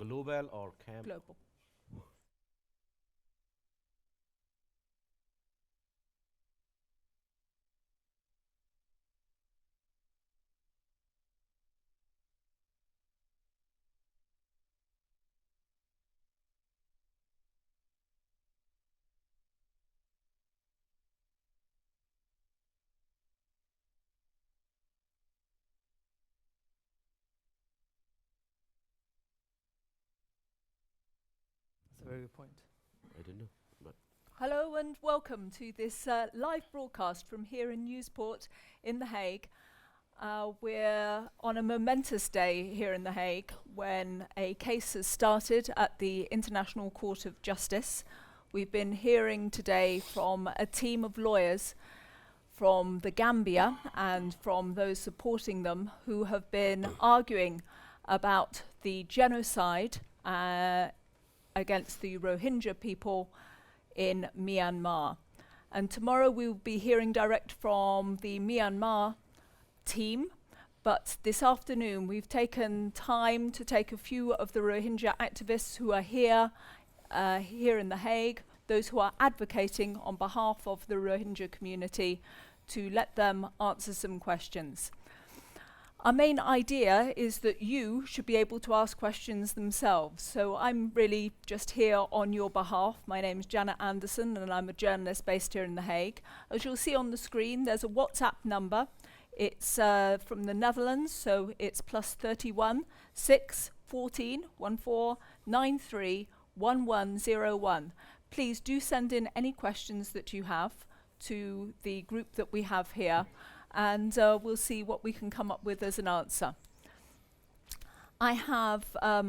global or Global. That's a very good point. I don't know. But Hello and welcome to this live broadcast from here in Newsport in The Hague. We're on a momentous day here in The Hague when a case has started at the International Court of Justice. We've been hearing today from a team of lawyers from the Gambia and from those supporting them who have been arguing about the genocide against the Rohingya people in Myanmar. And tomorrow we will be hearing direct from the Myanmar team, but this afternoon we've taken time to take a few of the Rohingya activists who are here in The Hague, those who are advocating on behalf of the Rohingya community, to let them answer some questions. Our main idea is that you should be able to ask questions themselves. So I'm really just here on your behalf. My name is Janet Anderson and I'm a journalist based here in The Hague. As you'll see on the screen, there's a WhatsApp number. It's from the Netherlands, so it's +31 6 14 14 93 1101. Please do send in any questions that you have to the group that we have here, and we'll see what we can come up with as an answer. I have a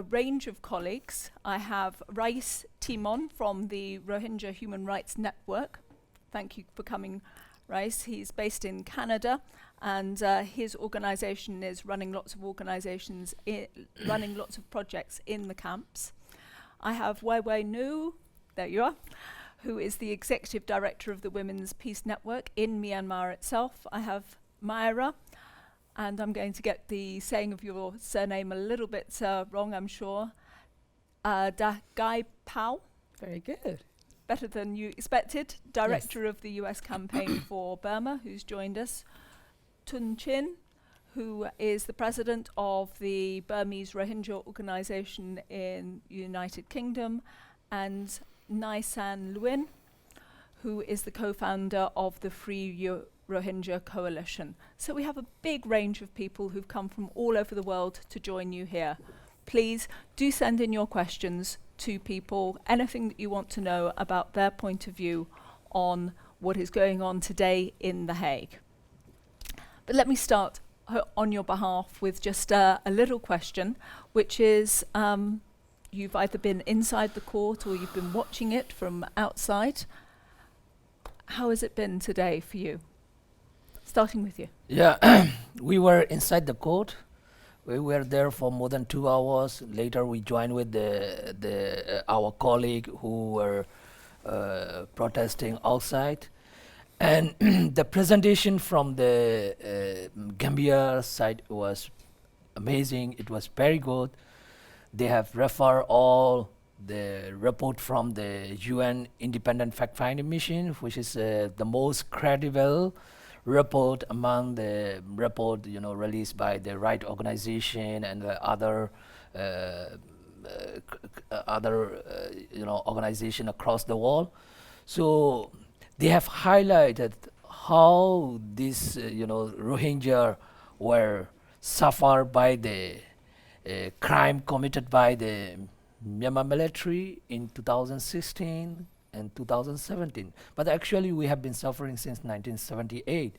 range of colleagues. I have Rais Timon from the Rohingya Human Rights Network. Thank you for coming, Rais. He's based in Canada, and his organization is running lots of running lots of projects in the camps. I have Weiwei Nu, there you are, who is the Executive Director of the Women's Peace Network in Myanmar itself. I have Myra, and I'm going to get the saying of your surname a little bit wrong, I'm sure. Da Gai Pao. Very good. Better than you expected. Director of the US campaign for Burma, who's joined us. Tun Chin, who is the president of the Burmese Rohingya organization in United Kingdom, and Nai San Luin, who is the co-founder of the Free Rohingya Coalition. So we have a big range of people who've come from all over the world to join you here. Please do send in your questions to people, anything that you want to know about their point of view on what is going on today in The Hague. But let me start on your behalf with just a little question, which is, you've either been inside the court or you've been watching it from outside. How has it been today for you? Starting with you. Yeah, we were inside the court. We were there for more than 2 hours. Later, we joined with our colleague who were protesting outside. And the presentation from the Gambia side was amazing. It was very good. They have referred all the report from the UN Independent Fact-Finding Mission, which is the most credible report among the report, released by the Right Organization and the other organization across the world. So they have highlighted how these, Rohingya were suffered by the crime committed by the Myanmar military in 2016 and 2017. But actually we have been suffering since 1978.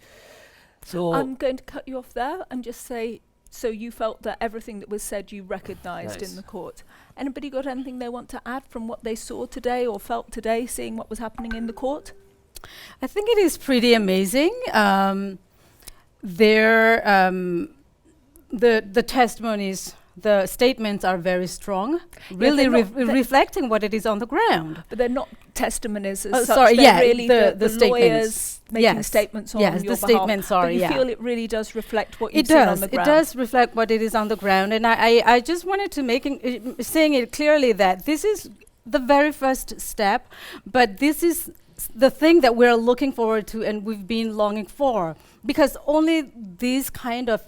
So I'm going to cut you off there and just say, so you felt that everything that was said you recognized in the court. Anybody got anything they want to add from what they saw today or felt today, seeing what was happening in the court? I think it is pretty amazing. The testimonies the statements are very strong, really they're not- they're- reflecting what it is on the ground. But they're not testimonies as Oh, such. sorry, they're yeah, really the the statements. lawyers making Yes. statements on Yes, your the behalf. statements are, But you yeah. feel it really does reflect what It you've seen on does. the It ground. does reflect what it is on the ground, and I just wanted to saying it clearly that this is the very first step, but this is the thing that we're looking forward to and we've been longing for, because only these kind of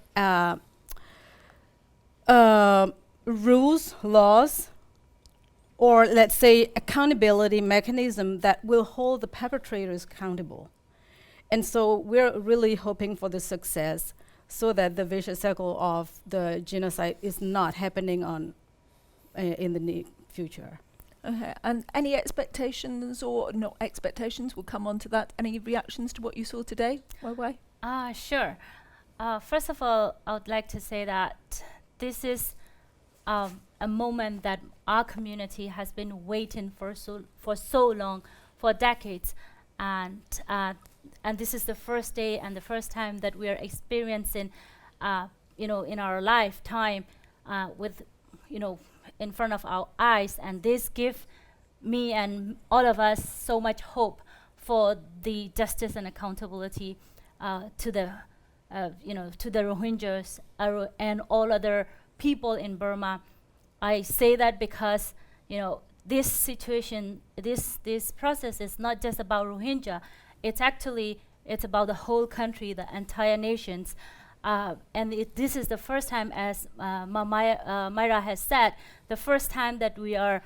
rules, laws, or let's say accountability mechanism that will hold the perpetrators accountable. And so we're really hoping for the success so that the vicious circle of the genocide is not happening in the near future. Okay. And any expectations or not expectations, we'll come on to that. Any reactions to what you saw today? Wai? Sure. First of all, I would like to say that this is a moment that our community has been waiting for so long, for decades, and this is the first day and the first time that we are experiencing, in our lifetime, with, in front of our eyes, and this gives me and all of us so much hope for the justice and accountability to the Rohingyas and all other people in Burma. I say that because this situation, this process is not just about Rohingya. It's about the whole country, the entire nations. And this is the first time, as Myra has said, the first time that we are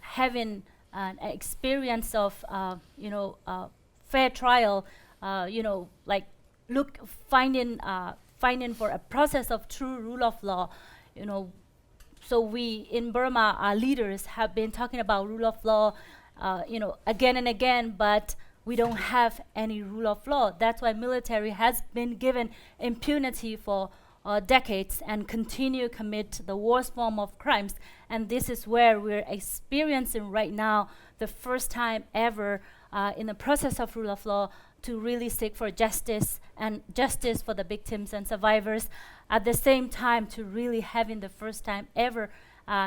having an experience of, fair trial, finding for a process of true rule of law, So we in Burma, our leaders have been talking about rule of law, again and again, but we don't have any rule of law. That's why military has been given impunity for decades and continue to commit the worst form of crimes. And this is where we're experiencing right now the first time ever in the process of rule of law to really seek for justice and justice for the victims and survivors. At the same time, to really having the first time ever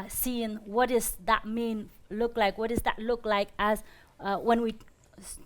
seeing what does that look like? What does that look like as when we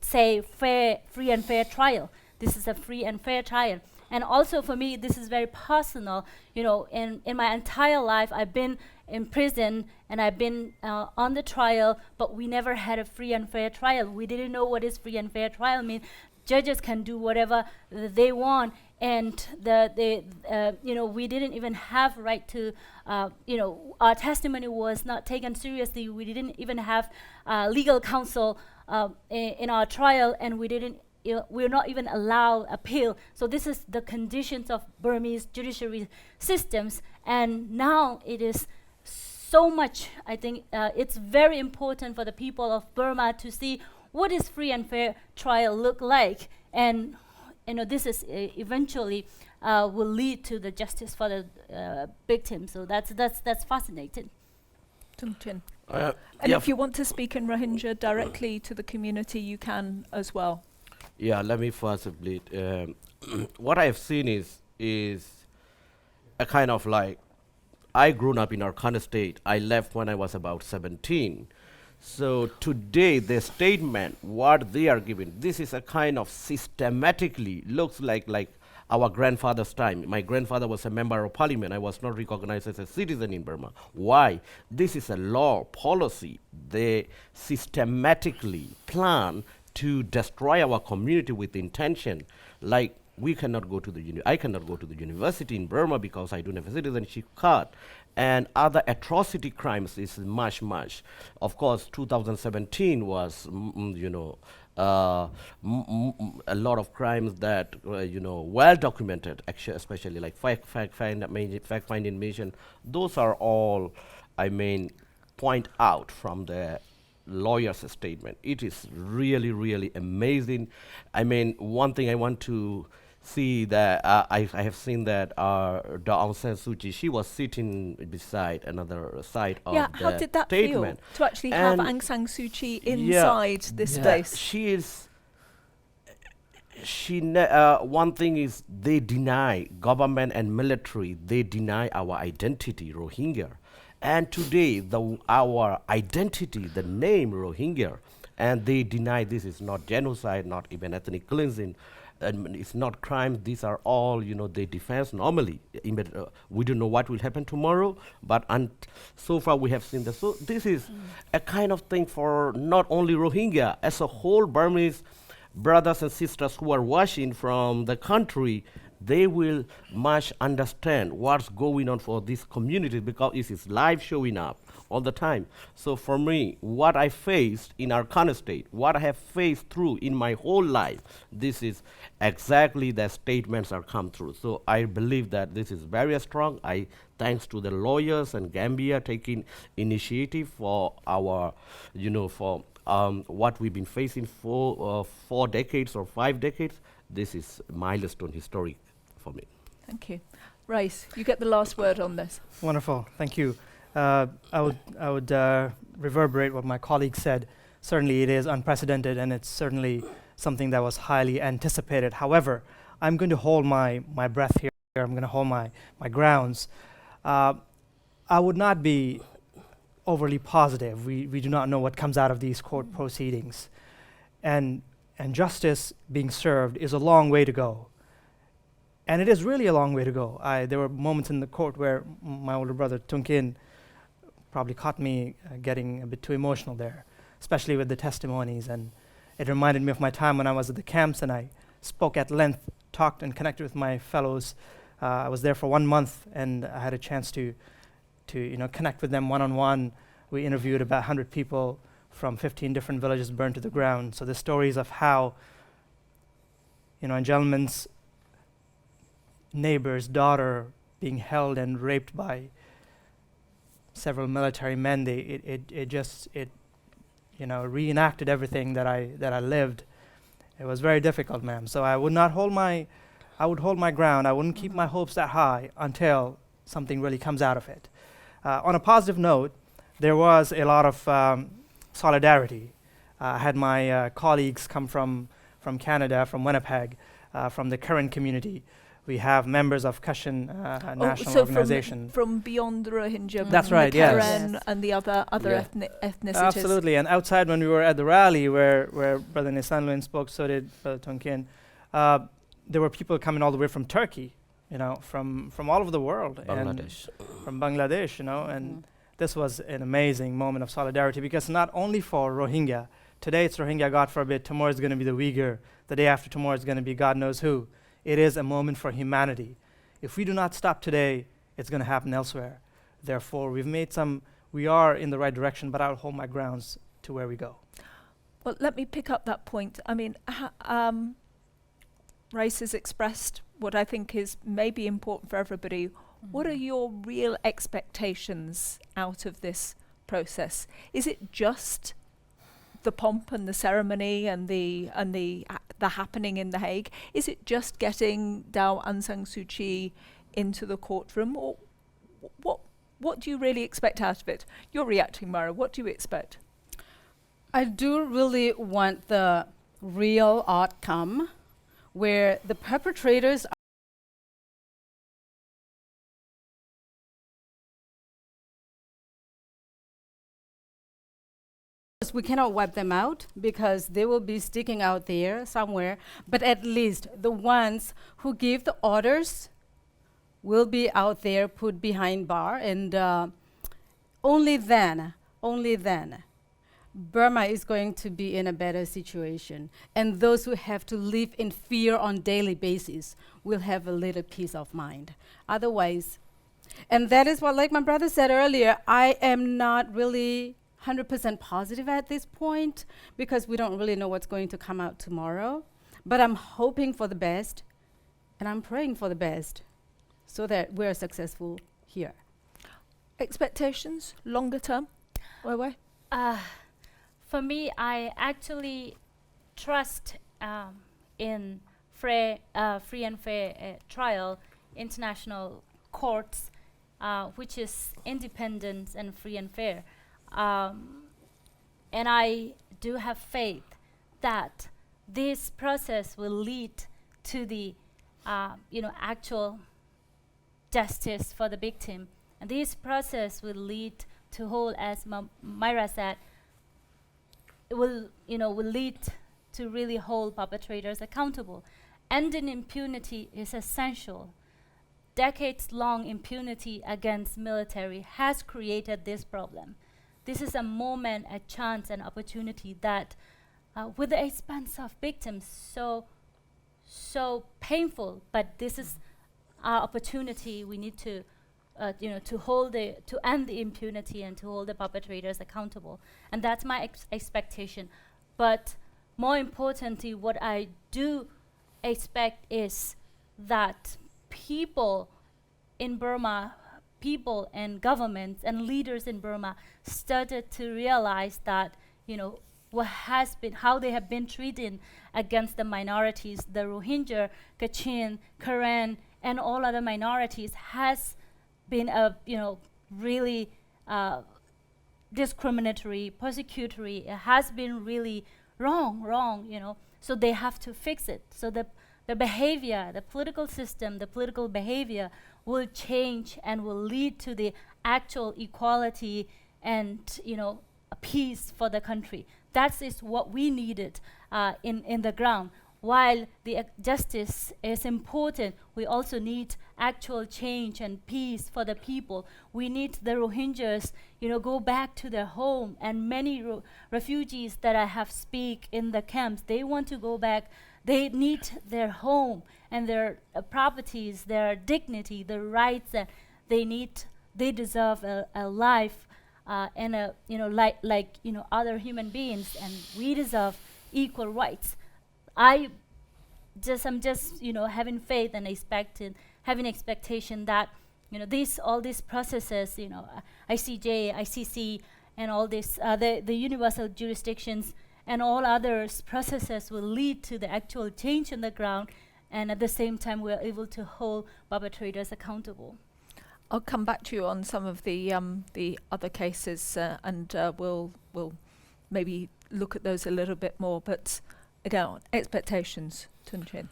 say free and fair trial? This is a free and fair trial. And also for me, this is very personal. In my entire life, I've been in prison and I've been on the trial, but we never had a free and fair trial. We didn't know what is free and fair trial mean. Judges can do whatever they want, and we didn't even have right to, our testimony was not taken seriously. We didn't even have legal counsel in our trial, and we're not even allowed appeal. So this is the conditions of Burmese judiciary systems, and now it is so much. I think it's very important for the people of Burma to see what is free and fair trial look like, and this is eventually will lead to the justice for the victims. So that's fascinating. Tumchin. Yeah, And if you want to speak in Rohingya directly to the community, you can as well. Yeah, let me first bleed. What I've seen is a kind of like, I grew up in Arkhana state. I left when I was about 17. So today, the statement, what they are giving, this is a kind of systematically, looks like our grandfather's time. My grandfather was a member of parliament. I was not recognized as a citizen in Burma. Why? This is a law, policy. They systematically plan to destroy our community with intention. Like, we cannot go to I cannot go to the university in Burma because I don't have a citizenship card. And other atrocity crimes is much. Of course, 2017 was, a lot of crimes that, well documented, actually, especially like fact-finding mission. Those are all, point out from the lawyer's statement. It is really, really amazing. One thing I want to see that I have seen that Aung San Suu Kyi, she was sitting beside another side of the how did that statement. feel to actually have And Aung San Suu Kyi inside this space? She is, one thing is they deny government and military. They deny our identity, Rohingya, and today our identity, the name Rohingya, and they deny this is not genocide, not even ethnic cleansing, and it's not crime. These are all, they defense normally. We don't know what will happen tomorrow, but so far we have seen this. So this is a kind of thing for not only Rohingya, as a whole Burmese brothers and sisters who are watching from the country. They will much understand what's going on for this community, because it is live showing up all the time. So for me, what I faced in our kind state, what I have faced through in my whole life, this is exactly the statements are come through. So I believe that this is very strong. Thanks to the lawyers and Gambia taking initiative for our, for what we've been facing for 4 decades or 5 decades. This is milestone historic for me. Thank you. Race, you get the last word on this. Wonderful, thank you. I would reverberate what my colleague said. Certainly it is unprecedented, and it's certainly something that was highly anticipated. However, I'm going to hold my breath here. I'm going to hold my grounds. I would not be overly positive. We do not know what comes out of these court proceedings. And justice being served is a long way to go. And it is really a long way to go. There were moments in the court where my older brother, Tunkin, probably caught me getting a bit too emotional there, especially with the testimonies. And it reminded me of my time when I was at the camps, and I spoke at length, talked and connected with my fellows. I was there for 1 month, and I had a chance to connect with them one-on-one. We interviewed about 100 people from 15 different villages burned to the ground. So the stories of how, a gentleman's neighbor's daughter being held and raped by several military men, it reenacted everything that I lived. It was very difficult, ma'am. So I would hold my ground. I wouldn't keep my hopes that high until something really comes out of it. On a positive note, there was a lot of solidarity. I had my colleagues come from Canada, from Winnipeg, from the current community. We have members of Cushion National Organization. From beyond the Rohingya, that's right, the yes. Karen and the other ethnicities. Absolutely, and outside when we were at the rally where Brother Nisanluin spoke, so did Brother Tonkin, there were people coming all the way from Turkey, from all over the world. Bangladesh. And from Bangladesh, and this was an amazing moment of solidarity, because not only for Rohingya, today it's Rohingya, God forbid, tomorrow is going to be the Uyghur, the day after tomorrow is going to be God knows who. It is a moment for humanity. If we do not stop today, it's going to happen elsewhere. Therefore, we are in the right direction, but I'll hold my grounds to where we go. Well, let me pick up that point. I mean, Race has expressed what I think is maybe important for everybody. What are your real expectations out of this process? Is it just the pomp and the ceremony and the happening in The Hague? Is it just getting Daw Aung San Suu Kyi into the courtroom, or what do you really expect out of it? You're reacting, Mara. What do you expect? I do really want the real outcome where the perpetrators we cannot wipe them out because they will be sticking out there somewhere, but at least the ones who give the orders will be out there, put behind bar, and only then Burma is going to be in a better situation, and those who have to live in fear on daily basis will have a little peace of mind. Otherwise, and that is what, like my brother said earlier, I am not really 100% positive at this point because we don't really know what's going to come out tomorrow. But I'm hoping for the best, and I'm praying for the best so that we're successful here. Expectations, longer term? Wai? For me, I actually trust in free and fair trial, international courts, which is independent and free and fair. And I do have faith that this process will lead to the actual justice for the victim. And this process will lead to hold, as Myra said, it will lead to really hold perpetrators accountable. Ending impunity is essential. Decades-long impunity against military has created this problem. This is a moment, a chance, an opportunity that, with the expense of victims, so painful, but this is our opportunity. We need to to end the impunity and to hold the perpetrators accountable. And that's my expectation. But more importantly, what I do expect is that people in Burma, people and governments and leaders in Burma started to realize that, how they have been treated against the minorities, the Rohingya, Kachin, Karen, and all other minorities has been really discriminatory, persecutory. It has been really wrong. So they have to fix it. So the behavior, the political system, the political behavior will change and will lead to the actual equality and a peace for the country. That is what we needed in the ground. While the justice is important, we also need actual change and peace for the people. We need the Rohingyas, go back to their home. And many refugees that I have speak in the camps, they want to go back. They need their home and their properties, their dignity, their rights that they need. They deserve a life and like other human beings, and we deserve equal rights. I'm just having faith and having expectation that all these processes, ICJ, ICC, and all this the universal jurisdictions and all others processes will lead to the actual change on the ground, and at the same time we're able to hold perpetrators accountable. I'll come back to you on some of the other cases, and we'll maybe look at those a little bit more. But again, expectations, Tun Chin.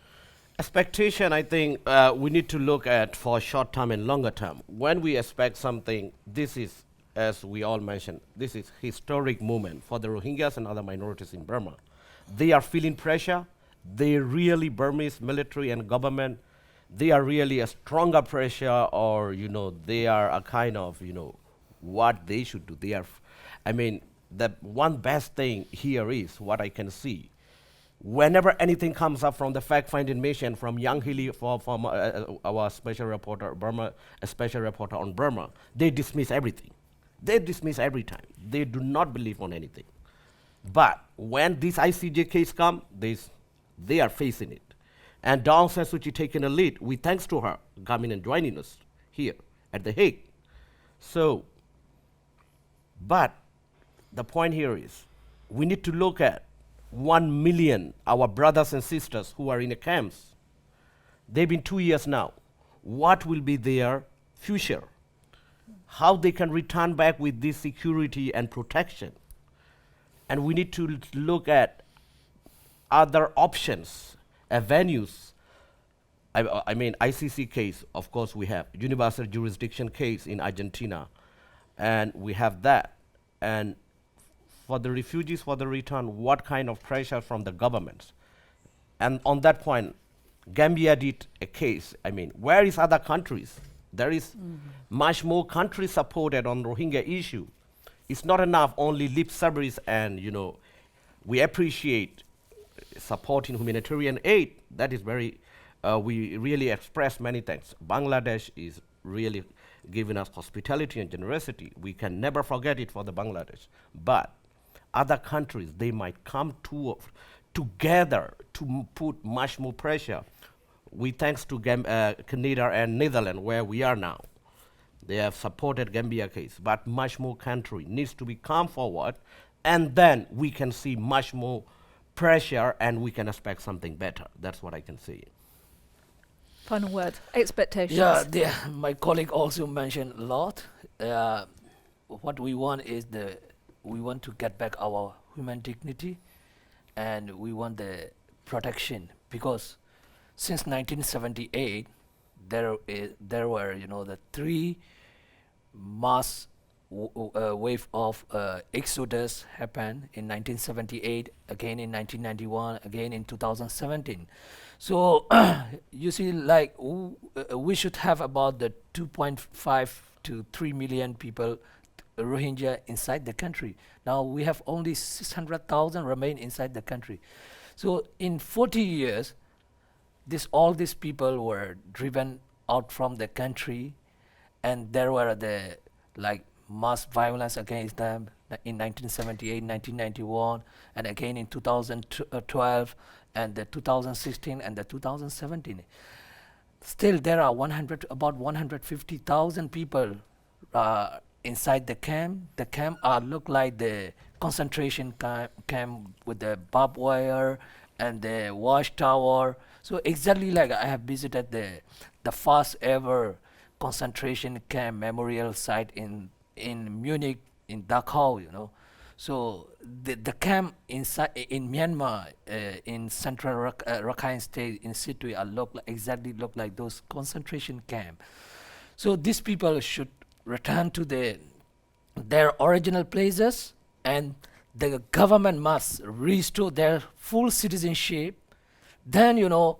Expectation, I think we need to look at for short term and longer term. When we expect something, this is, as we all mentioned, this is historic moment for the Rohingyas and other minorities in Burma. They are feeling pressure. They really, Burmese military and government, they are really a stronger pressure, or they are a kind of what they should do. They are, the one best thing here is what I can see. Whenever anything comes up from the fact-finding mission from Yang Hili, from our special reporter, a special reporter on Burma, they dismiss everything. They dismiss every time. They do not believe on anything. But when this ICJ case comes, they are facing it. And Dawn San Suu Kyi taking a lead. We thanks to her coming and joining us here at The Hague. So, but the point here is we need to look at 1 million our brothers and sisters who are in the camps. They've been 2 years now. What will be their future? How they can return back with this security and protection? And we need to look at other options, avenues. ICC case, of course we have. Universal jurisdiction case in Argentina. And we have that. And for the refugees, for the return, what kind of pressure from the governments? And on that point, Gambia did a case. Where is other countries? There is much more countries supported on Rohingya issue. It's not enough only lip service, and we appreciate supporting humanitarian aid. That is very, we really express many thanks. Bangladesh is really giving us hospitality and generosity. We can never forget it for the Bangladesh. But other countries, they might come together to put much more pressure. We thanks to Canada and Netherlands, where we are now. They have supported Gambia case, but much more country needs to be come forward, and then we can see much more pressure, and we can expect something better. That's what I can say. Final word, expectations. Yeah, my colleague also mentioned a lot. What we want is we want to get back our human dignity, and we want the protection, because since 1978 there were, you know, the three mass wave of exodus happened in 1978, again in 1991, again in 2017. So you see, like we should have about the 2.5 to 3 million people Rohingya inside the country. Now we have only 600,000 remain inside the country. So in 40 years, all these people were driven out from the country, and there were the like mass violence against them in 1978, 1991, and again in 2012, and the 2016 and the 2017. Still, there are about 150,000 people inside the camp. The camp look like the concentration camp with the barbed wire and the watchtower. So exactly like I have visited the first ever concentration camp memorial site in Munich, in Dachau, you know. So the camp inside in Myanmar, in central Rakhine State, in situ, exactly look like those concentration camp. So these people should return to their original places, and the government must restore their full citizenship. Then, you know,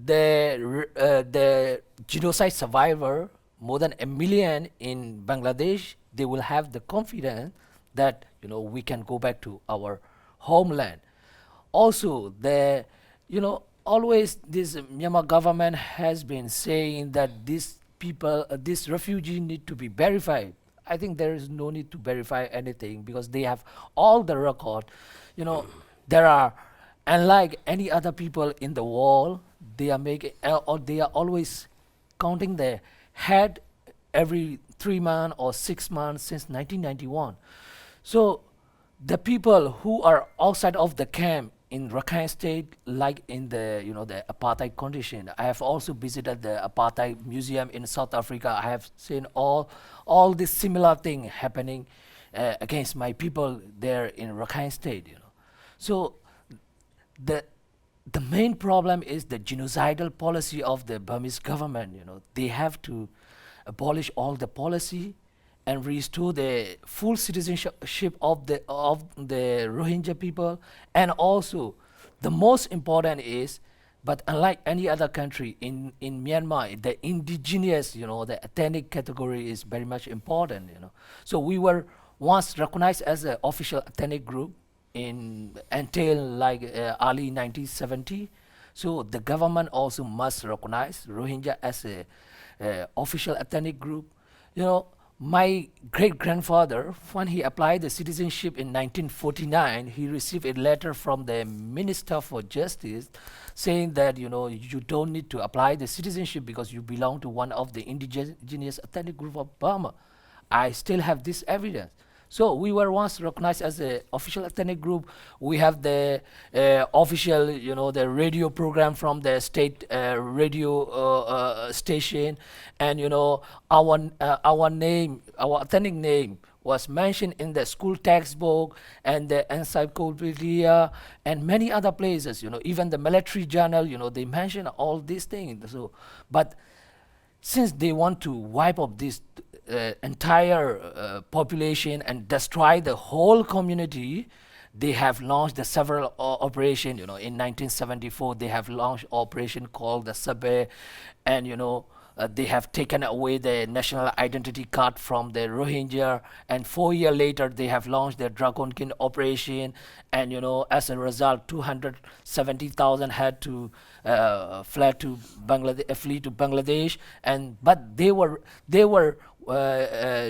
the genocide survivor, more than 1 million in Bangladesh, they will have the confidence that, you know, we can go back to our homeland. Also, you know, always this Myanmar government has been saying that these people, these refugees need to be verified. I think there is no need to verify anything, because they have all the record. You know, there are, unlike any other people in the world, they are making, or they are always counting their head every 3 months or 6 months since 1991. So the people who are outside of the camp in Rakhine State, like in the, you know, the apartheid condition. I have also visited the apartheid museum in South Africa. I have seen all this similar thing happening against my people there in Rakhine State, you know. So the main problem is the genocidal policy of the Burmese government, you know. They have to abolish all the policy and restore the full citizenship of the Rohingya people. And also, the most important is, but unlike any other country in Myanmar, the indigenous, you know, the ethnic category is very much important, you know. So we were once recognized as an official ethnic group until like early 1970. So the government also must recognize Rohingya as a official ethnic group. You know, my great-grandfather, when he applied the citizenship in 1949, he received a letter from the Minister for Justice saying that, you know, you don't need to apply the citizenship because you belong to one of the indigenous ethnic group of Burma. I still have this evidence. So we were once recognized as an official ethnic group. We have the official, you know, the radio program from the state radio station, and you know, our name, our ethnic name was mentioned in the school textbook and the encyclopedia and many other places. You know, even the military journal. You know, they mention all these things. So, but since they want to wipe up this entire population and destroy the whole community, they have launched the several operations. You know, in 1974 they have launched operation called the Sabe, and you know, they have taken away the national identity card from the Rohingya, and 4 years later they have launched their Dragon King operation, and you know, as a result 270,000 had to flee to Bangladesh, and but they were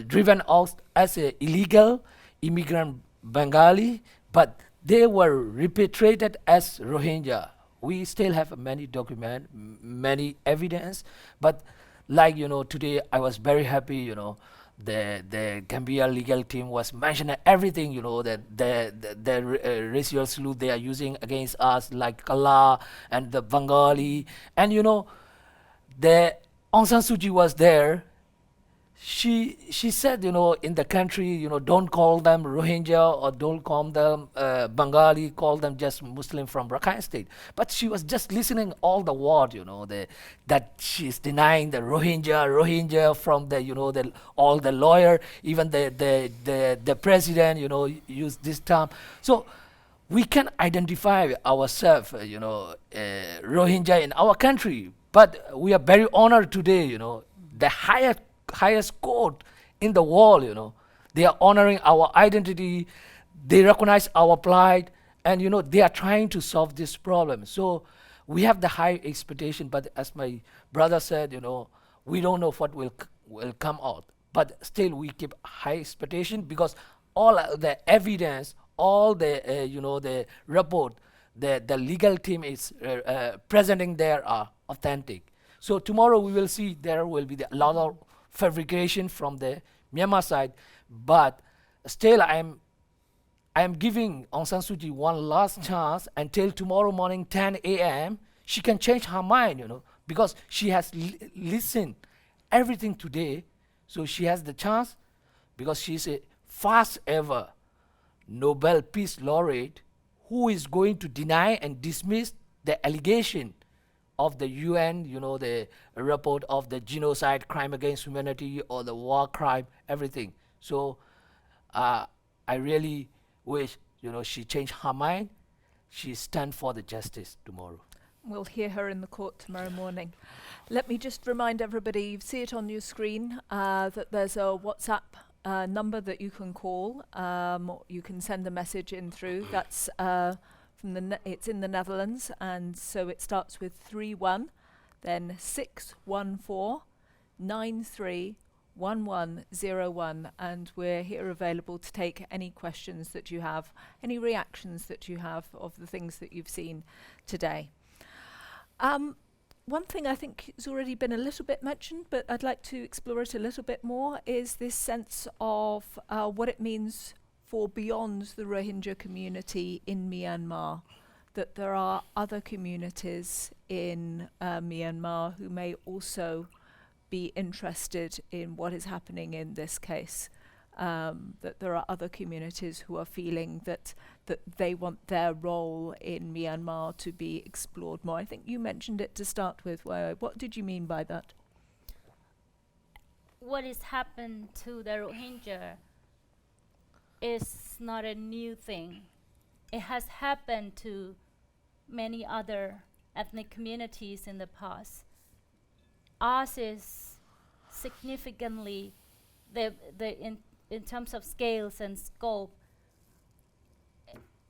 driven out as a illegal immigrant Bengali, but they were repatriated as Rohingya. We still have many documents, many evidence, but like, you know, today I was very happy, you know, the Cambiar legal team was mentioning everything, you know, that the racial slur they are using against us, like Kala and the Bengali, and you know, the Aung San Suu Kyi was there she said, in the country, don't call them Rohingya or don't call them Bengali, call them just Muslim from Rakhine State. But she was just listening all the word, that she's denying the Rohingya from the all the lawyer, even the president, use this term. So we can identify ourselves, Rohingya in our country. But we are very honored today, the highest court in the world, they are honoring our identity, they recognize our plight, and they are trying to solve this problem. So we have the high expectation, but as my brother said, we don't know what will come out. But still we keep high expectation because all the evidence, all the the report, the legal team is presenting there are authentic. So tomorrow we will see there will be a lot of fabrication from the Myanmar side, but still I am giving Aung San Suu Kyi one last chance until tomorrow morning 10 a.m. She can change her mind, because she has listened everything today, so she has the chance because she is a first ever Nobel Peace Laureate who is going to deny and dismiss the allegation of the UN, the report of the genocide, crime against humanity, or the war crime, everything. So I really wish, she changed her mind. She stand for the justice tomorrow. We'll hear her in the court tomorrow morning. Let me just remind everybody, you see it on your screen, that there's a WhatsApp number that you can call. Or you can send a message in through. That's it's in the Netherlands, and so it starts with 31, then 614 931101, and we're here available to take any questions that you have, any reactions that you have of the things that you've seen today. One thing I think has already been a little bit mentioned, but I'd like to explore it a little bit more, is this sense of what it means for beyond the Rohingya community in Myanmar, that there are other communities in Myanmar who may also be interested in what is happening in this case, that there are other communities who are feeling that they want their role in Myanmar to be explored more. I think you mentioned it to start with. What did you mean by that? What has happened to the Rohingya is not a new thing. It has happened to many other ethnic communities in the past. Ours is significantly, in terms of scales and scope,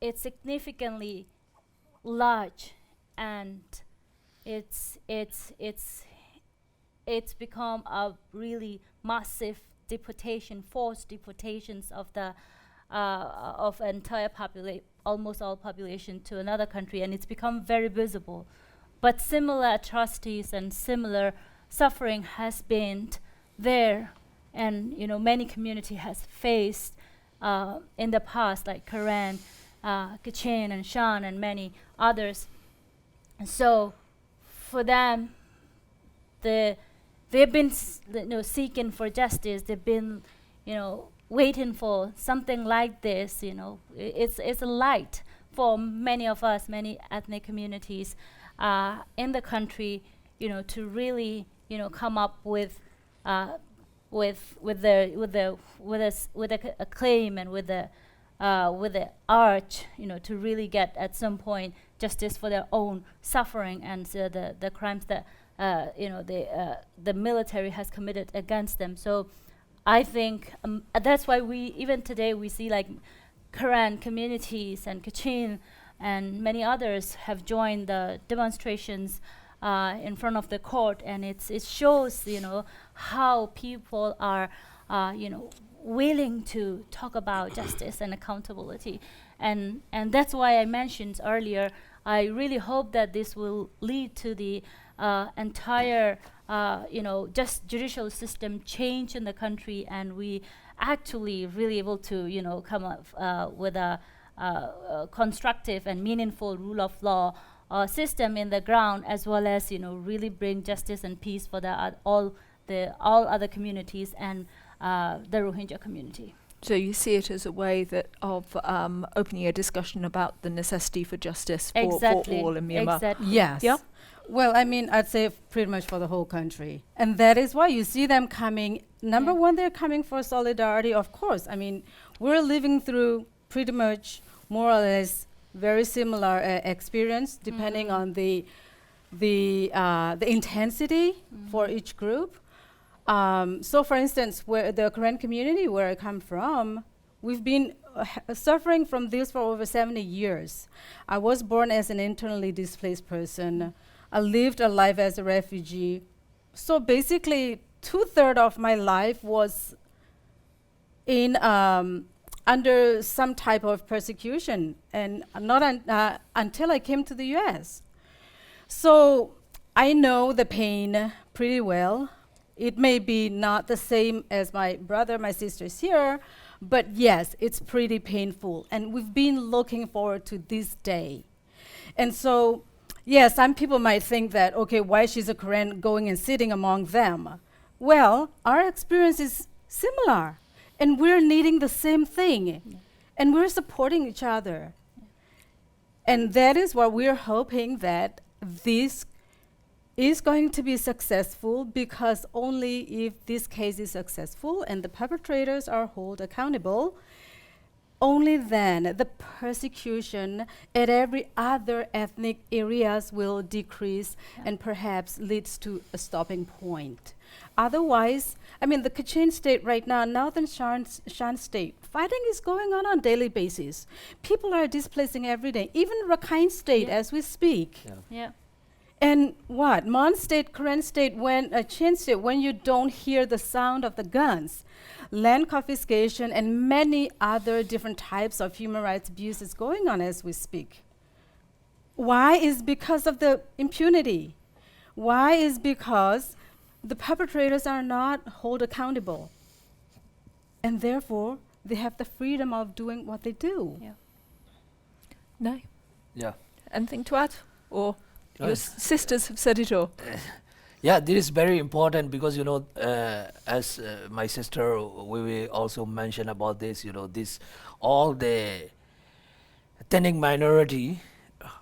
it's significantly large, and it's become a really massive deportation, forced deportations of the of entire almost all population to another country, and it's become very visible. But similar atrocities and similar suffering has been there, and many community has faced in the past, like Karen, Kachin, and Shan, and many others. And so, for them, they've been seeking for justice. They've been, waiting for something like this. It's a light for many of us, many ethnic communities in the country, to really, come up with a claim and with the arch, to really get at some point justice for their own suffering and the crimes that the military has committed against them. So I think that's why even today we see like Karen communities and Kachin and many others have joined the demonstrations in front of the court, and it shows how people are willing to talk about justice and accountability, and that's why I mentioned earlier, I really hope that this will lead to the entire just judicial system change in the country, and we actually really able to come up with a constructive and meaningful rule of law system in the ground, as well as really bring justice and peace for all the all other communities and the Rohingya community. So you see it as a way that of opening a discussion about the necessity for justice for all in Myanmar. Exactly. Yes. Yeah. Well, I mean, I'd say pretty much for the whole country. And that is why you see them coming. Number Yeah. one, they're coming for solidarity, of course. I mean, we're living through pretty much more or less very similar experience, depending on the intensity for each group. So, for instance, where the Korean community where I come from, we've been suffering from this for over 70 years. I was born as an internally displaced person. I lived a life as a refugee. So basically, 2/3 of my life was in under some type of persecution, and not until I came to the U.S. So I know the pain pretty well. It may be not the same as my brother, my sisters here, but yes, it's pretty painful. And we've been looking forward to this day. And so, yeah, some people might think that, okay, why she's a Korean going and sitting among them? Well, our experience is similar, and we're needing the same thing, and we're supporting each other. And that is why we're hoping that this is going to be successful, because only if this case is successful and the perpetrators are held accountable, only then the persecution at every other ethnic areas will decrease and perhaps leads to a stopping point. Otherwise, I mean, the Kachin state right now, Northern Shan state, fighting is going on daily basis. People are displacing every day, even Rakhine state as we speak. Yeah. And what? Mon state, Karen state, Chin state, when you don't hear the sound of the guns, land confiscation and many other different types of human rights abuses going on as we speak. Why? Is because of the impunity. Why? Is because the perpetrators are not held accountable. And therefore, they have the freedom of doing what they do. Yeah. No? Yeah. Anything to add? Or your Right. sisters have said it all? Yeah, this is very important because, as my sister, we will also mention about this, this, all the ethnic minority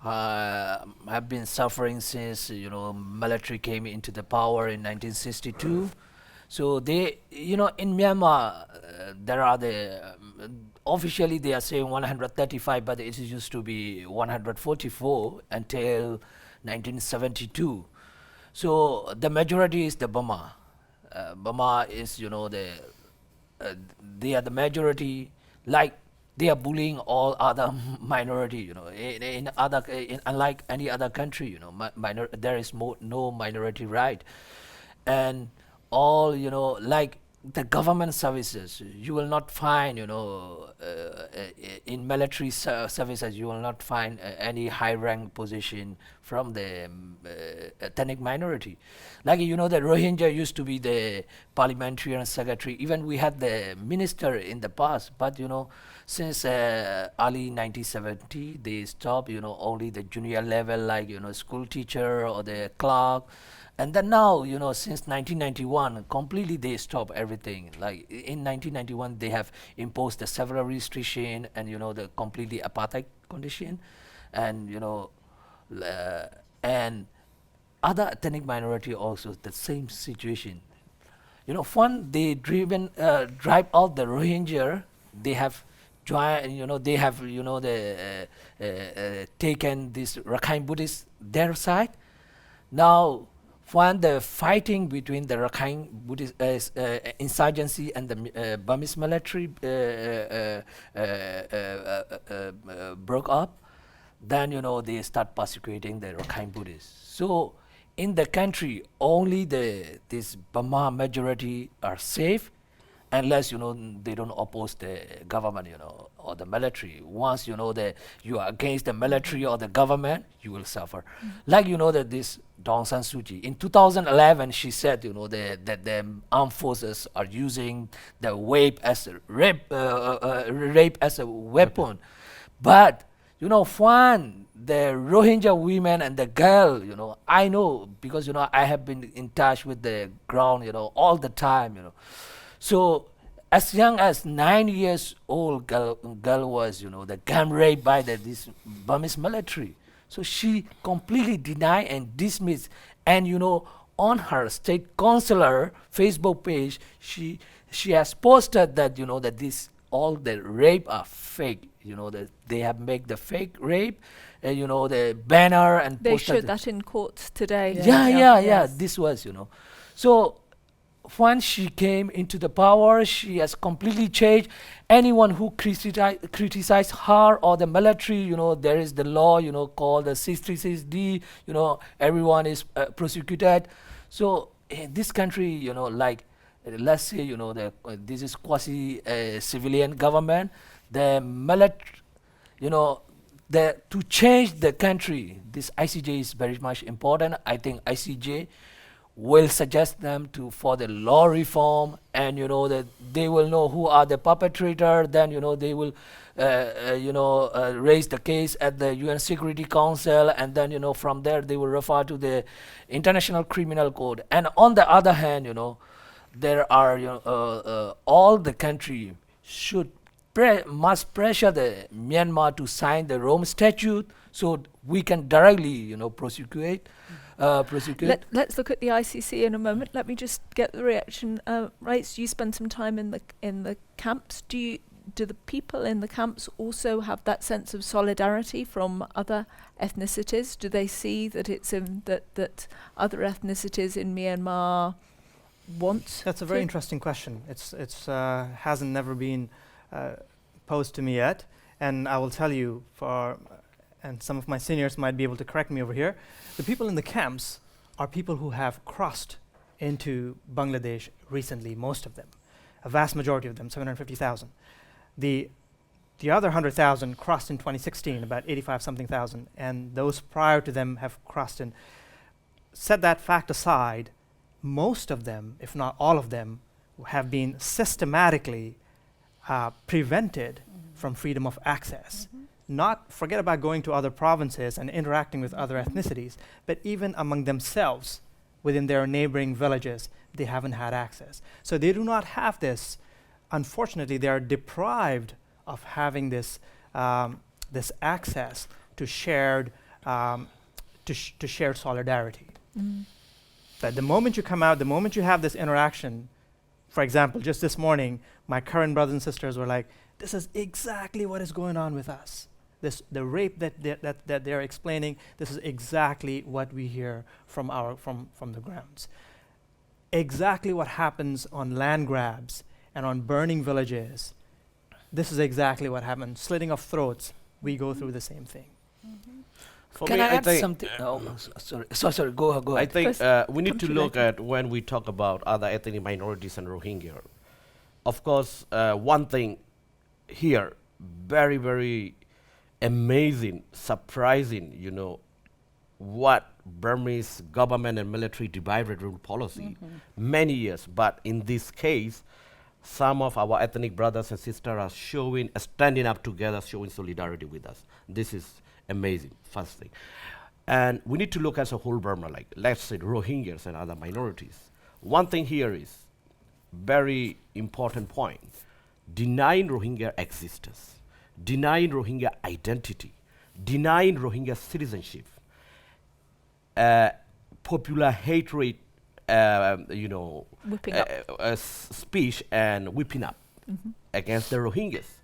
have been suffering since, military came into the power in 1962. So they, in Myanmar, there are officially they are saying 135, but it used to be 144 until 1972. So the majority is the Burma. Burma is, they are the majority. Like they are bullying all other minority. Unlike any other country, there is no minority right, and all like the government services, you will not find in military services you will not find any high rank position from the ethnic minority. Like the Rohingya used to be the parliamentarian secretary. Even we had the minister in the past, but since early 1970 they stopped only the junior level, like school teacher or the clerk. And then now, since 1991, completely they stop everything. Like in 1991, they have imposed the several restriction and the completely apartheid condition, and and other ethnic minority also the same situation. When they drive out the Rohingya, they have joined. They have taken this Rakhine Buddhist their side. Now, when the fighting between the Rakhine Buddhist insurgency and the Burmese military broke up, then they start persecuting the Rakhine Buddhists. So in the country, only this Burma majority are safe, unless they don't oppose the government, or the military. Once that you are against the military or the government, you will suffer. Like that this Daung San Suu Kyi in 2011, she said that the armed forces are using the rape as a weapon, but find the Rohingya women and the girl, I know because, I have been in touch with the ground, all the time, So as young as 9 years old girl was, the gang raped by this Burmese military. So she completely denied and dismissed. And, on her state councillor Facebook page, she has posted that, that all the rape are fake, that they have made the fake rape, the banner and They posted showed that in court today. yeah, this was, So once she came into the power, she has completely changed. Anyone who criticize her or the military, there is the law, called the 636D, everyone is prosecuted. So in this country, let's say, this is quasi-civilian government, the military, to change the country, this ICJ is very much important. I think ICJ will suggest them for the law reform, and that they will know who are the perpetrator. Then they will raise the case at the UN Security Council, and then from there they will refer to the International Criminal Court. And on the other hand, there are all the country must pressure the Myanmar to sign the Rome Statute, so we can directly prosecute. Let's look at the ICC in a moment. Let me just get the reaction. Right, you spend some time in the camps. Do the people in the camps also have that sense of solidarity from other ethnicities? Do they see that it's that other ethnicities in Myanmar want? That's a very interesting question. It's hasn't never been posed to me yet, and I will tell you and some of my seniors might be able to correct me over here. The people in the camps are people who have crossed into Bangladesh recently, most of them, a vast majority of them, 750,000. The other 100,000 crossed in 2016, about 85-something thousand, and those prior to them have crossed in. Set that fact aside, most of them, if not all of them, have been systematically prevented from freedom of access. Forget about going to other provinces and interacting with other ethnicities, but even among themselves, within their neighboring villages, they haven't had access. So they do not have this. Unfortunately, they are deprived of having this this access to shared shared solidarity. But the moment you come out, the moment you have this interaction, for example, just this morning, my current brothers and sisters were like, "This is exactly what is going on with us. The rape that they're explaining, this is exactly what we hear from the grounds. Exactly what happens on land grabs and on burning villages. This is exactly what happens. Slitting of throats, we go through the same thing." For Can me, I add think something? Sorry. Go ahead. I think we need come to to look later. at when we talk about other ethnic minorities and Rohingya. Of course, one thing here, very, very amazing, surprising, what Burmese government and military divided rule policy, many years. But in this case, some of our ethnic brothers and sisters are standing up together, showing solidarity with us. This is amazing, first thing. And we need to look as a whole Burma, like let's say Rohingyas and other minorities. One thing here is very important point: denying Rohingya existence, denying Rohingya identity, denying Rohingya citizenship, popular hatred, Whipping up. speech and whipping up against the Rohingyas.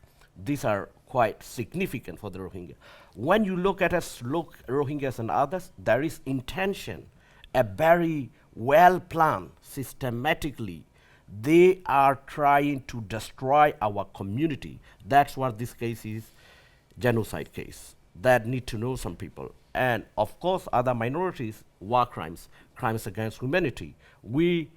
These are quite significant for the Rohingya. When you look at Rohingyas and others, there is intention, a very well planned, systematically. They are trying to destroy our community. That's what this case is, genocide case. That need to know some people. And of course, other minorities, war crimes, crimes against humanity. We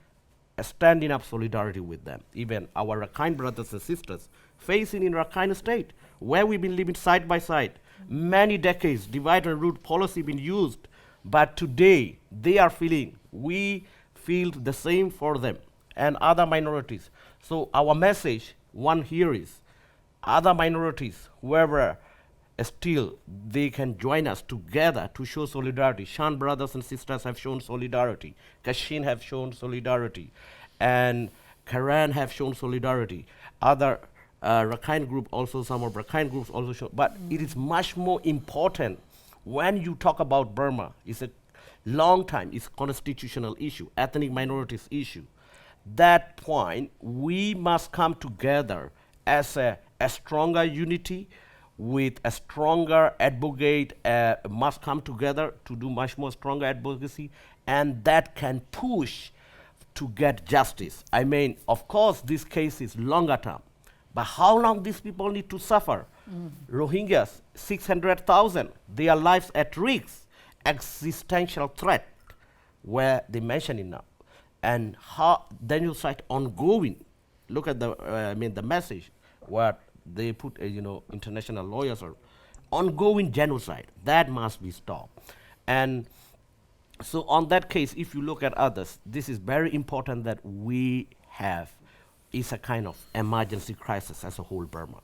are standing up solidarity with them. Even our Rakhine brothers and sisters facing in Rakhine state, where we've been living side by side. Many decades, divide and rule policy been used. But today, they are feeling, we feel the same for them and other minorities. So our message, one here is, other minorities, whoever still they can join us together to show solidarity. Shan brothers and sisters have shown solidarity. Kashin have shown solidarity. And Karan have shown solidarity. Other Rakhine group also, some of Rakhine groups also show. But it is much more important when you talk about Burma. It's a long time, it's constitutional issue, ethnic minorities issue. That point, we must come together as a stronger unity with a stronger advocate, must come together to do much more stronger advocacy, and that can push to get justice. I mean, of course, this case is longer term, but how long these people need to suffer? Rohingyas, 600,000, their lives at risk, existential threat, where they mention it now. And how genocide ongoing. Look at the message where they put, international lawyers are ongoing genocide that must be stopped. And so on that case, if you look at others, this is very important that we have is a kind of emergency crisis as a whole Burma,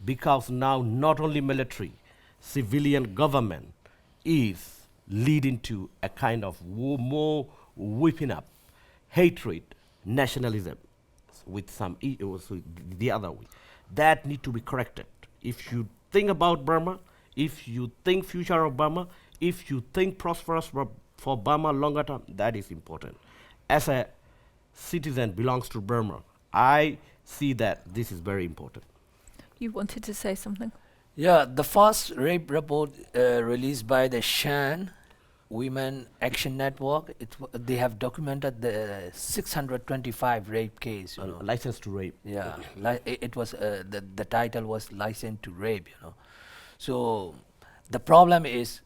because now not only military, civilian government is leading to a kind of more whipping up hatred, nationalism, with some the other way. That need to be corrected. If you think about Burma, if you think future of Burma, if you think prosperous for Burma longer term, that is important. As a citizen belongs to Burma, I see that this is very important. You wanted to say something? Yeah, the first rape report released by the Shan Women Action Network, they have documented the 625 rape case. License to rape. Yeah, it was the title was License to Rape. So the problem is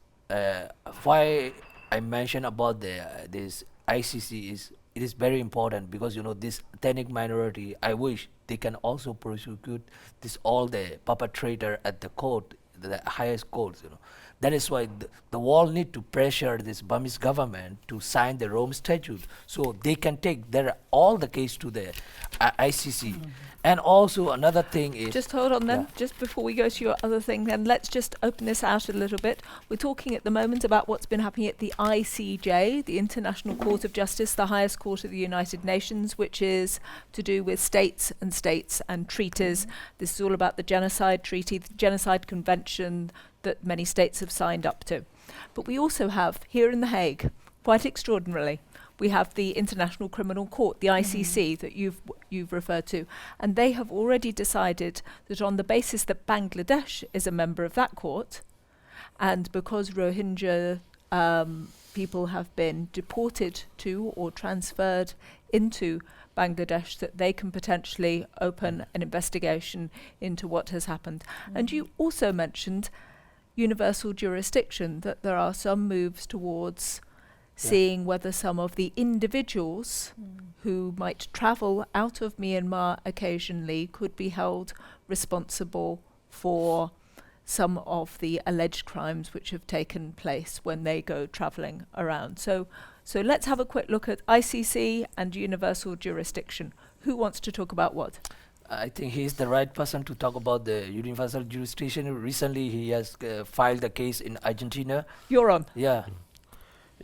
why I mentioned about this ICC is it is very important because this ethnic minority. I wish they can also prosecute all the perpetrator at the court, the highest courts. That is why the world need to pressure this Burmese government to sign the Rome Statute so they can take all the case to the ICC. And also another thing is... Just hold on then, just before we go to your other thing then, let's just open this out a little bit. We're talking at the moment about what's been happening at the ICJ, the International Court of Justice, the highest court of the United Nations, which is to do with states and treaties. This is all about the Genocide Treaty, the Genocide Convention that many states have signed up to. But we also have, here in The Hague, quite extraordinarily, we have the International Criminal Court, the ICC, that you've referred to, and they have already decided that on the basis that Bangladesh is a member of that court, and because Rohingya people have been deported to or transferred into Bangladesh, that they can potentially open an investigation into what has happened. And you also mentioned universal jurisdiction, that there are some moves towards seeing whether some of the individuals who might travel out of Myanmar occasionally could be held responsible for some of the alleged crimes which have taken place when they go travelling around. So let's have a quick look at ICC and universal jurisdiction. Who wants to talk about what? I think he's the right person to talk about the universal jurisdiction. Recently, he has filed a case in Argentina. You're on. Yeah.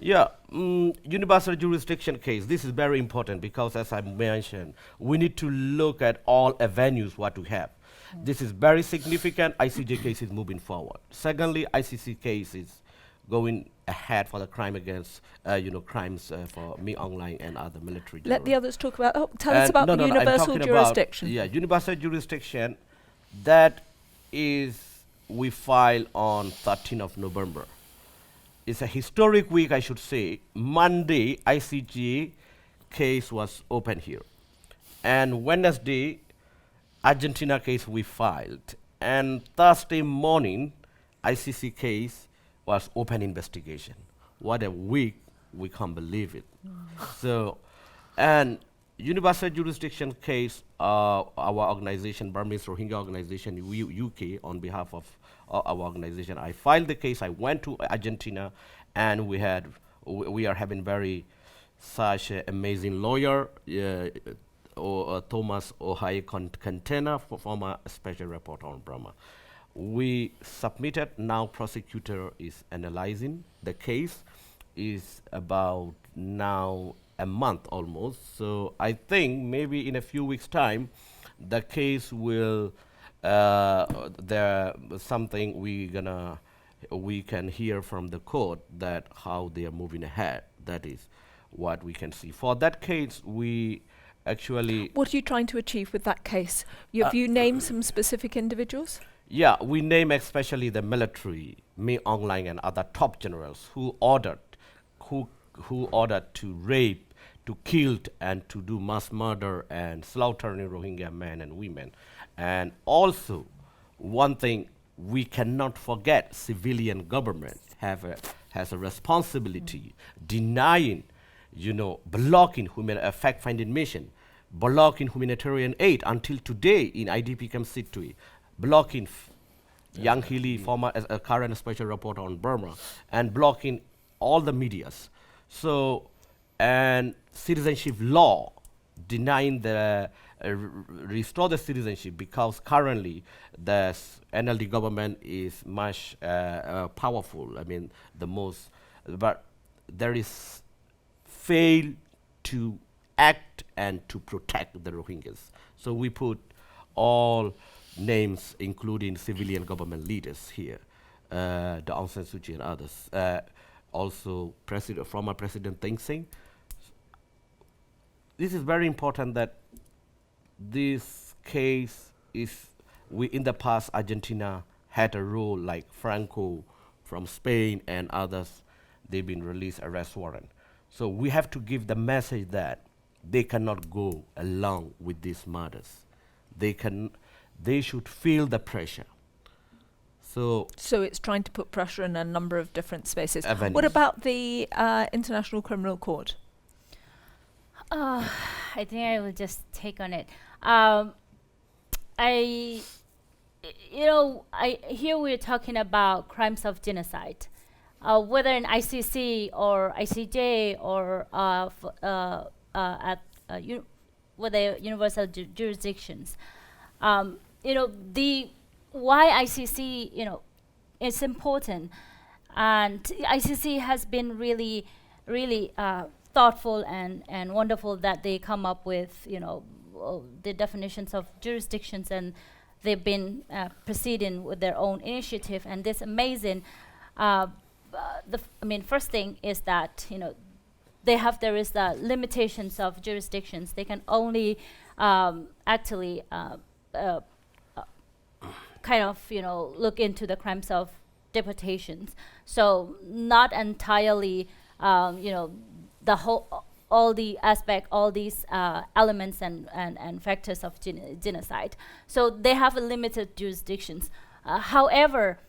Yeah, universal jurisdiction case, this is very important because, as I mentioned, we need to look at all avenues what we have. This is very significant. ICJ case is moving forward. Secondly, ICC case is going ahead for the crime against, crimes for Me Online and other military. Let the others talk about. Tell us about the universal jurisdiction. Universal jurisdiction. That is, we file on 13th of November. It's a historic week, I should say. Monday, ICJ case was open here. And Wednesday, Argentina case we filed. And Thursday morning, ICC case was open investigation. What a week, we can't believe it. So, and universal jurisdiction case, our organization, Burmese Rohingya organization, UK, on behalf of our organization, I filed the case. I went to Argentina, and we are having very such an amazing lawyer, Thomas Ohai Contena, former special reporter on Burma. we submitted. Now prosecutor is analyzing the case. Is about now a month almost. So I think maybe in a few weeks' time, the case will there something we can hear from the court that how they are moving ahead. That is what we can see. For that case, we actually What are you trying to achieve with that case? Have you named some specific individuals? yeah, we name especially the military, Me Aung Hlaing and other top generals who ordered to rape, to kill, and to do mass murder and slaughtering Rohingya men and women. And also, one thing we cannot forget: civilian government has a responsibility denying, blocking fact-finding mission, blocking humanitarian aid until today in IDP Camp Situi, blocking Yang Healy, former current special reporter on Burma, and blocking all the medias. So, and citizenship law denying the restore the citizenship, because currently the NLD government is much powerful. I mean, the most, but there is fail to act and to protect the Rohingyas. So we put all names, including civilian government leaders here, the Aung San Suu Kyi and others. Also, former President Thein Sein. This is very important that this case is, in the past, Argentina had a role like Franco from Spain and others, they've been released arrest warrant. So we have to give the message that they cannot go along with these murders. They should feel the pressure. So it's trying to put pressure in a number of different spaces. avenues. What about the International Criminal Court? I think I will just take on it. Here we're talking about crimes of genocide, whether in ICC or ICJ or whether universal jurisdictions. Why ICC, it's important, and ICC has been really, really thoughtful and wonderful that they come up with, the definitions of jurisdictions, and they've been proceeding with their own initiative, and this amazing. First thing is that there is the limitations of jurisdictions. They can only actually look into the crimes of deportations. So not entirely, the whole, all the aspect, all these elements and factors of genocide. So they have a limited jurisdictions. However,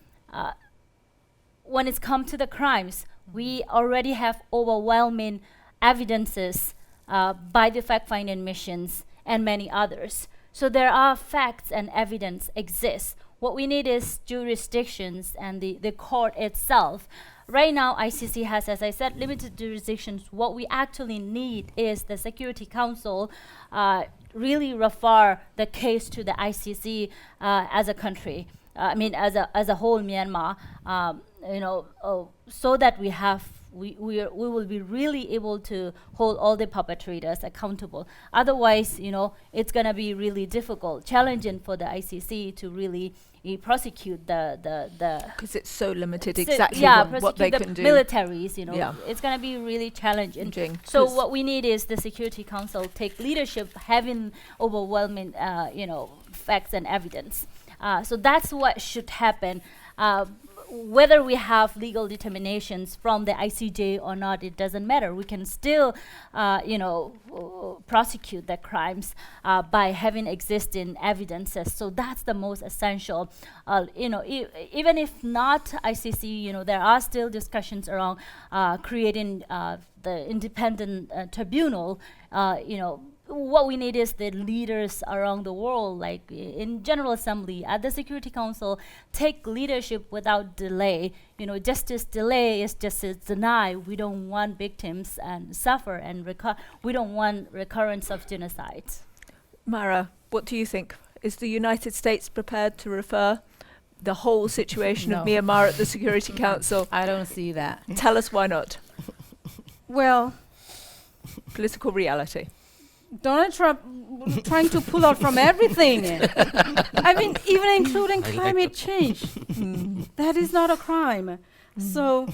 when it's come to the crimes, we already have overwhelming evidences by the fact-finding missions and many others. So there are facts and evidence exists. What we need is jurisdictions and the court itself. Right now, ICC has, as I said, limited jurisdictions. What we actually need is the Security Council really refer the case to the ICC as a country. As a whole Myanmar, so that we will be really able to hold all the perpetrators accountable. Otherwise, it's going to be really difficult, challenging for the ICC to really prosecute the because it's so limited what they the can do. Militaries, it's going to be really challenging. So 'Cause what we need is the Security Council take leadership, having overwhelming, facts and evidence. So that's what should happen. Whether we have legal determinations from the ICJ or not, it doesn't matter. We can still, prosecute the crimes by having existing evidences. So that's the most essential. Even if not ICC, there are still discussions around creating the independent tribunal. What we need is the leaders around the world, like in General Assembly, at the Security Council, take leadership without delay. Justice delay is justice deny. We don't want victims and suffer, and we don't want recurrence of genocide. Mara, what do you think? Is the United States prepared to refer the whole situation of No. Myanmar at the Security Council. I don't see that. Tell us why not. Well, Political reality. Donald Trump trying to pull out from everything. I mean, even including I like climate change. That is not a crime. So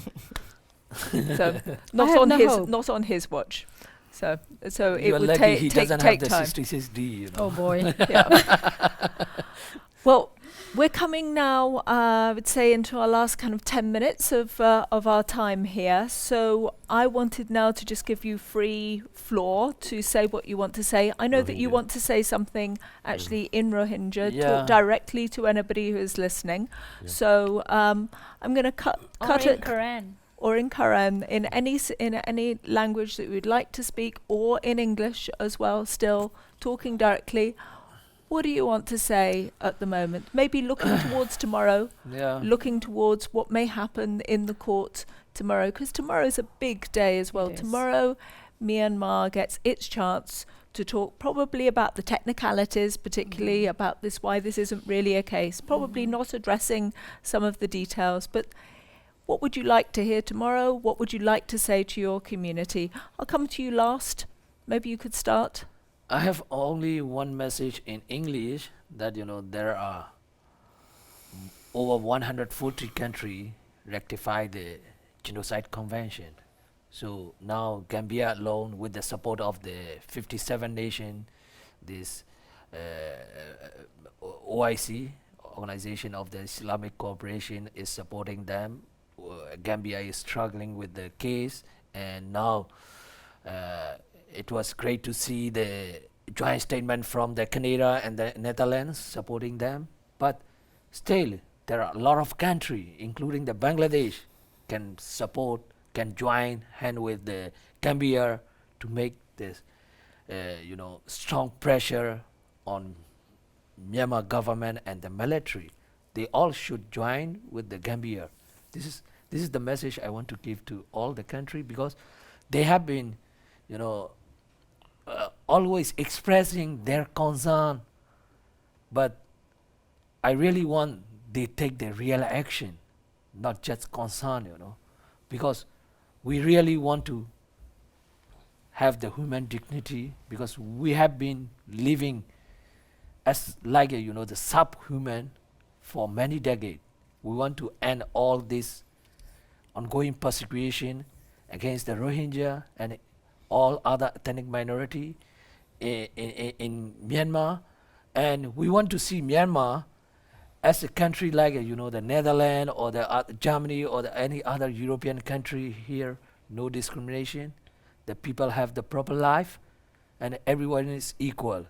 So have no hope. not on his watch. So it You're would lucky he take doesn't have the time. 66D, you know. oh boy. Yeah. Well, we're coming now, I would say, into our last kind of 10 minutes of our time here. So I wanted now to just give you free floor to say what you want to say. I know that you Rohingya. want to say something actually in Rohingya, Yeah. talk directly to anybody who's listening. Yeah. So I'm going to cut in it. Quran. Or in Karen, in any language that you would like to speak, or in English as well, still talking directly. What do you want to say at the moment? Maybe looking towards tomorrow, Yeah. looking towards what may happen in the court tomorrow, because tomorrow is a big day as well. It is. Tomorrow, Myanmar gets its chance to talk probably about the technicalities, particularly about this, why this isn't really a case, probably not addressing some of the details, but what would you like to hear tomorrow? What would you like to say to your community? I'll come to you last. Maybe you could start. I have only one message in English that, you know, there are over 140 countries rectify the Genocide Convention. So now Gambia alone, with the support of the 57 nation, this OIC, Organization of the Islamic Cooperation, is supporting them. Gambia is struggling with the case, and now it was great to see the joint statement from the Canada and the Netherlands supporting them. But still, there are a lot of countries, including the Bangladesh, can support, can join hand with the Cambiar to make this, strong pressure on Myanmar government and the military. They all should join with the Gambia. This is the message I want to give to all the country, because they have been, always expressing their concern, but I really want they take the real action, not just concern, because we really want to have the human dignity, because we have been living as like the subhuman for many decades. We want to end all this ongoing persecution against the Rohingya and all other ethnic minority in Myanmar, and we want to see Myanmar as a country like the Netherlands or the Germany or any other European country here. No discrimination. The people have the proper life, and everyone is equal.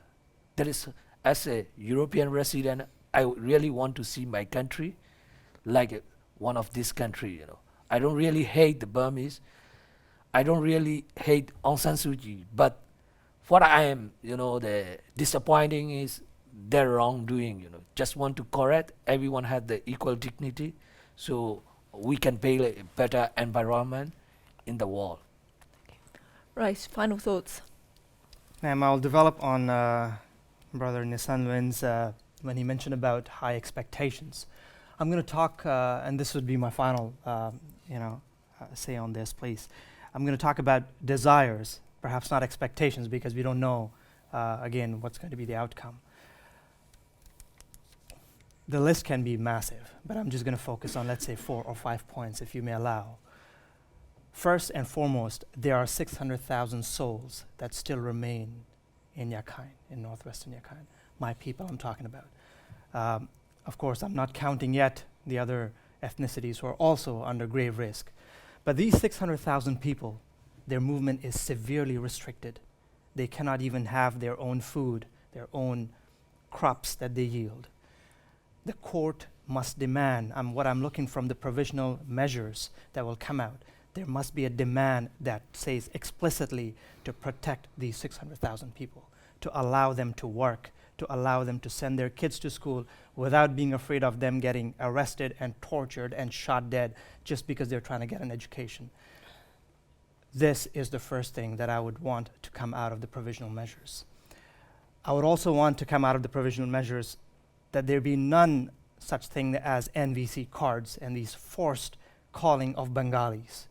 That is, as a European resident, I really want to see my country like one of this country. I don't really hate the Burmese. I don't really hate Aung San Suu Kyi, but what I am, the disappointing is their wrongdoing. Just want to correct. Everyone had the equal dignity, so we can build a better environment in the world. Right, final thoughts. I'll develop on Brother Nisan Nguyen's when he mentioned about high expectations. I'm going to talk, and this would be my final, say on this, please. I'm going to talk about desires, perhaps not expectations, because we don't know, again, what's going to be the outcome. The list can be massive, but I'm just going to focus on, let's say, 4 or 5 points, if you may allow. First and foremost, there are 600,000 souls that still remain in Rakhine, in northwestern Rakhine. My people I'm talking about. Of course, I'm not counting yet the other ethnicities who are also under grave risk. But these 600,000 people, their movement is severely restricted. They cannot even have their own food, their own crops that they yield. The court must demand, what I'm looking from the provisional measures that will come out, there must be a demand that says explicitly to protect these 600,000 people, to allow them to work, to allow them to send their kids to school without being afraid of them getting arrested and tortured and shot dead just because they're trying to get an education. This is the first thing that I would want to come out of the provisional measures. I would also want to come out of the provisional measures that there be none such thing as NVC cards and these forced calling of Bengalis.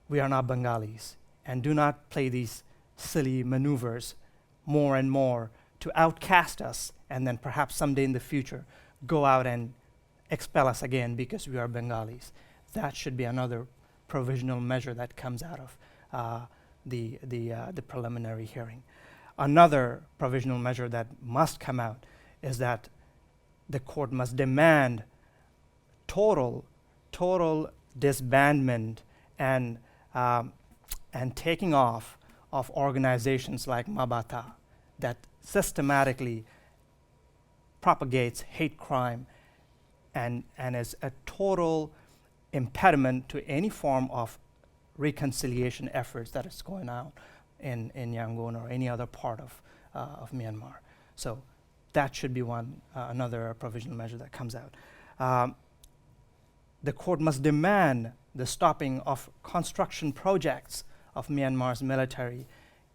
We are not Bengalis, and do not play these silly maneuvers more and more to outcast us, and then perhaps someday in the future go out and expel us again because we are Bengalis. That should be another provisional measure that comes out of the preliminary hearing. Another provisional measure that must come out is that the court must demand total disbandment and taking off of organizations like Mabata that systematically propagates hate crime and is a total impediment to any form of reconciliation efforts that is going on in Yangon or any other part of Myanmar. So that should be another provisional measure that comes out. The court must demand the stopping of construction projects of Myanmar's military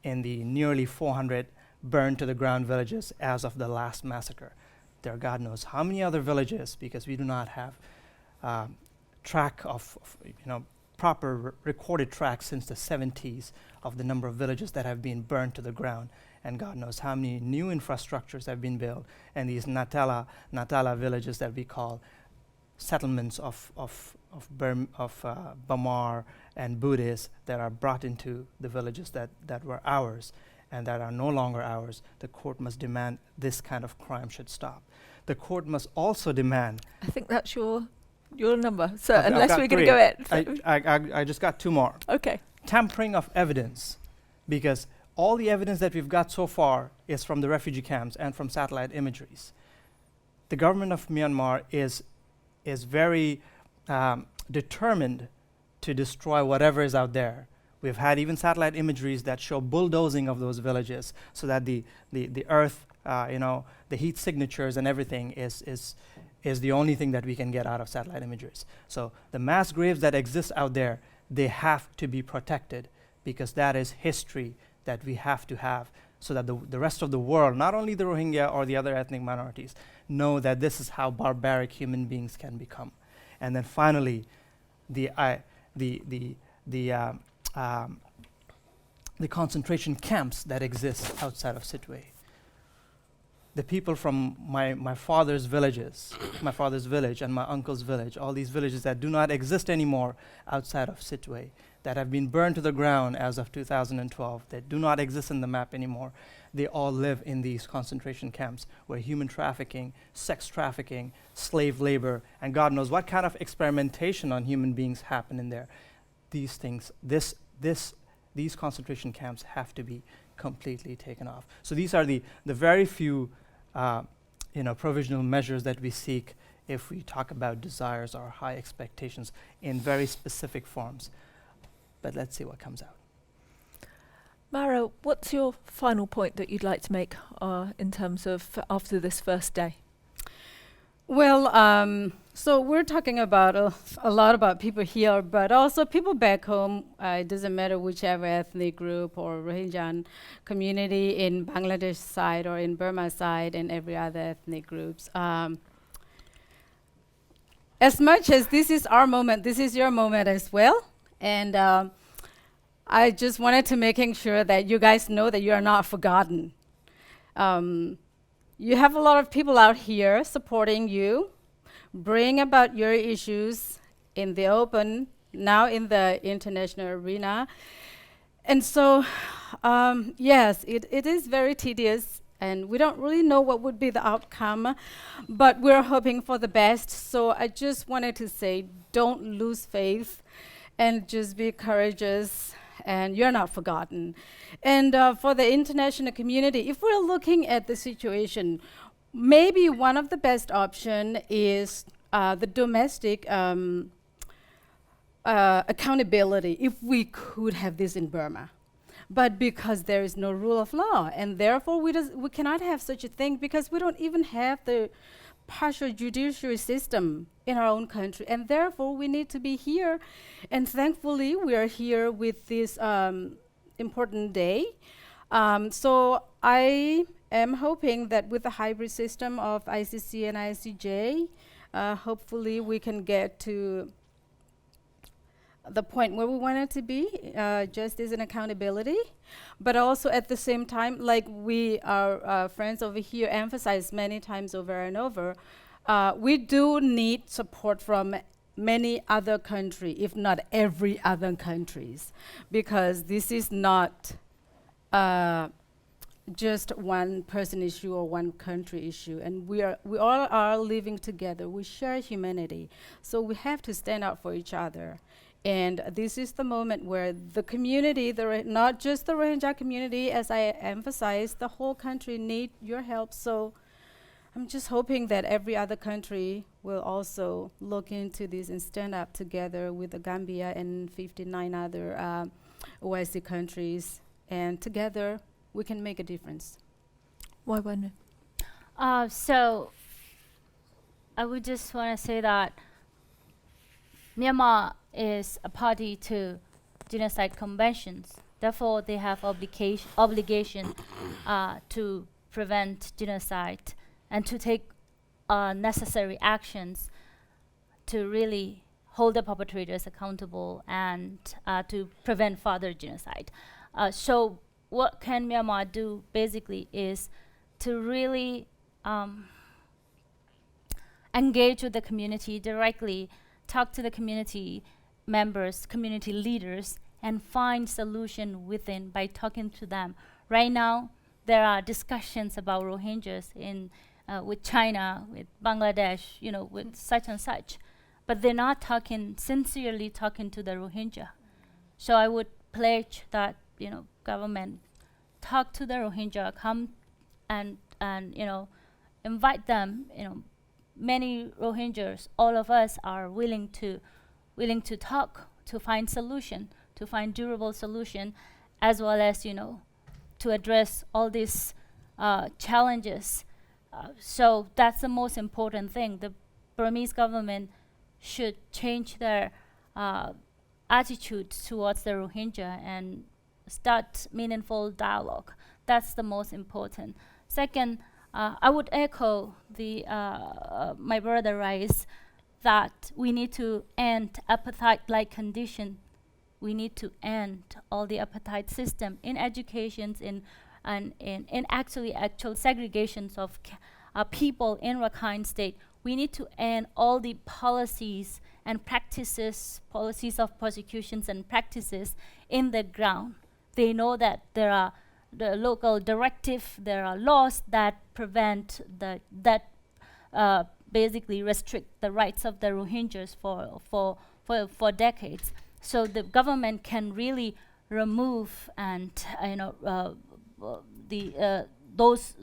in the nearly 400 burned to the ground villages as of the last massacre. There are God knows how many other villages, because we do not have track of proper recorded track since the 70s of the number of villages that have been burned to the ground, and God knows how many new infrastructures have been built, and these Natala villages that we call settlements of Bamar and Buddhists that are brought into the villages that were ours and that are no longer ours. The court must demand this kind of crime should stop. The court must also demand... I think that's your number, so I've unless got we're going to go it. I just got two more. Okay. Tampering of evidence, because all the evidence that we've got so far is from the refugee camps and from satellite imageries. The government of Myanmar is very determined to destroy whatever is out there. We've had even satellite imageries that show bulldozing of those villages so that the earth, the heat signatures and everything is the only thing that we can get out of satellite imageries. So the mass graves that exist out there, they have to be protected, because that is history that we have to have, so that the rest of the world, not only the Rohingya or the other ethnic minorities, know that this is how barbaric human beings can become. And then finally, the concentration camps that exist outside of Sittwe. The people from my father's villages, my father's village and my uncle's village, all these villages that do not exist anymore outside of Sittwe, that have been burned to the ground as of 2012, that do not exist in the map anymore, they all live in these concentration camps where human trafficking, sex trafficking, slave labor, and God knows what kind of experimentation on human beings happen in there. These things, these concentration camps have to be completely taken off. So these are the very few provisional measures that we seek if we talk about desires or high expectations in very specific forms. But let's see what comes out. Mara, what's your final point that you'd like to make in terms of after this first day? Well, so we're talking about a lot about people here, but also people back home. It doesn't matter whichever ethnic group or Rohingya community in Bangladesh side or in Burma side and every other ethnic groups. As much as this is our moment, this is your moment as well. And I just wanted to making sure that you guys know that you are not forgotten. You have a lot of people out here supporting you, bring about your issues in the open, now in the international arena. And so, yes, it is very tedious, and we don't really know what would be the outcome, but we're hoping for the best. So I just wanted to say, don't lose faith, and just be courageous, and you're not forgotten. And for the international community, if we're looking at the situation, maybe one of the best option is the domestic accountability, if we could have this in Burma. But because there is no rule of law, and therefore we cannot have such a thing, because we don't even have the partial judiciary system in our own country, and therefore we need to be here. And thankfully we are here with this important day. So I am hoping that with the hybrid system of ICC and ICJ, hopefully we can get to the point where we want it to be, justice and accountability. But also at the same time, like we, our friends over here emphasize many times over and over, we do need support from many other countries, if not every other countries, because this is not just one person issue or one country issue, and we all are living together. We share humanity, so we have to stand up for each other. And this is the moment where the community, not just the Rohingya community, as I emphasized, the whole country need your help. So I'm just hoping that every other country will also look into this and stand up together with the Gambia and 59 other OIC countries, and together we can make a difference. Why wouldn't So I would just want to say that Myanmar is a party to genocide conventions. Therefore, they have obligation to prevent genocide and to take necessary actions to really hold the perpetrators accountable and to prevent further genocide. So what can Myanmar do basically is to really engage with the community directly, talk to the community members, community leaders, and find solution within by talking to them. Right now, there are discussions about Rohingyas in with China, with Bangladesh, with such and such, but they're not sincerely talking to the Rohingya. So I would pledge that government talk to the Rohingya, come and invite them. Many Rohingyas, all of us are willing to talk, to find solution, to find durable solution, as well as to address all these challenges. So that's the most important thing. The Burmese government should change their attitude towards the Rohingya and start meaningful dialogue. That's the most important. Second, I would echo the my brother Rice that we need to end apartheid-like condition. We need to end all the apartheid system in educations, in actual segregations of people in Rakhine State. We need to end all the policies and practices, policies of persecutions and practices in the ground. They know that there are the local directive, there are laws that prevent that basically restrict the rights of the Rohingyas for decades. So the government can really remove and those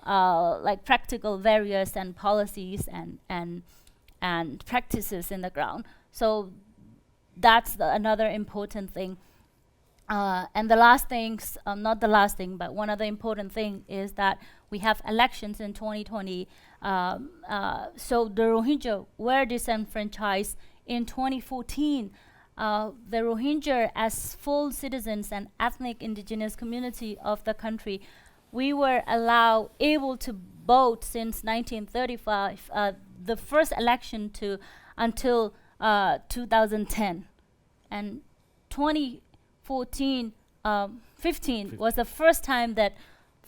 like practical barriers and policies and practices in the ground. So that's another important thing. And the last things, not the last thing, but one other important thing is that we have elections in 2020. So the Rohingya were disenfranchised in 2014. The Rohingya, as full citizens and ethnic indigenous community of the country, we were able to vote since 1935, the first election until 2010. And 15 was the first time that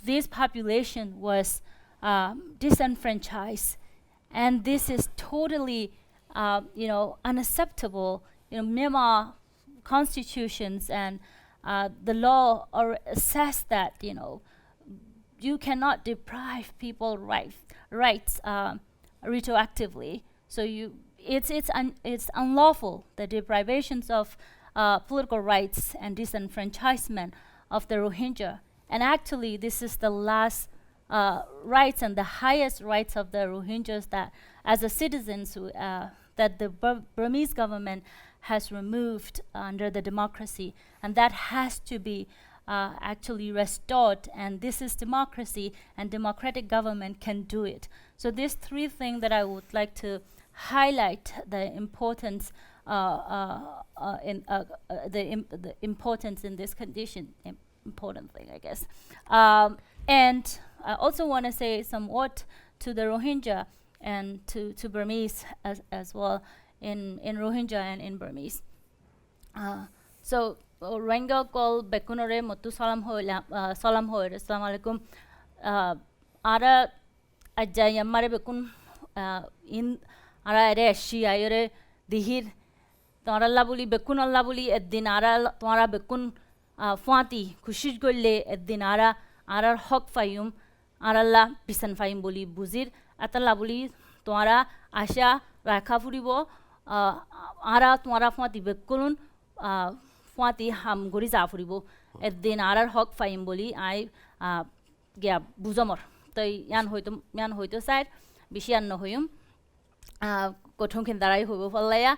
this population was disenfranchised, and this is totally, unacceptable. Myanmar constitutions and the law assess that you cannot deprive people rights retroactively. So it's unlawful, the deprivations of political rights and disenfranchisement of the Rohingya. And actually, this is the last rights and the highest rights of the Rohingyas that, as a citizens, that the Burmese government has removed under the democracy, and that has to be actually restored. And this is democracy, and democratic government can do it. So these three things that I would like to highlight the importance the importance in this condition. important thing, I guess. And I also want to say some word to the Rohingya and to Burmese as well, in Rohingya and in Burmese. So Rohingya call Bekunore Motu Salam Hoy Salam Hoy Assalamu alaikum. Ara Ajaya Mare Bekun in Ara Ere Shia Yore Dihir Tora Labuli Bekun Labuli at Dinara Tora Bekun Fuati Kushij Gole at Dinara Ara Hok Fayum Aralla Pisan Fayum Buli Buzir Atalabuli Tora Asha Rakafuribo Ara Tora Fuati Bekulun Fuati Ham Goriza Furibo at Dinara Hok Fayum Buli I Gab Buzamor. Yan hoito side bishian no huyum kothung kin darai hubo falaya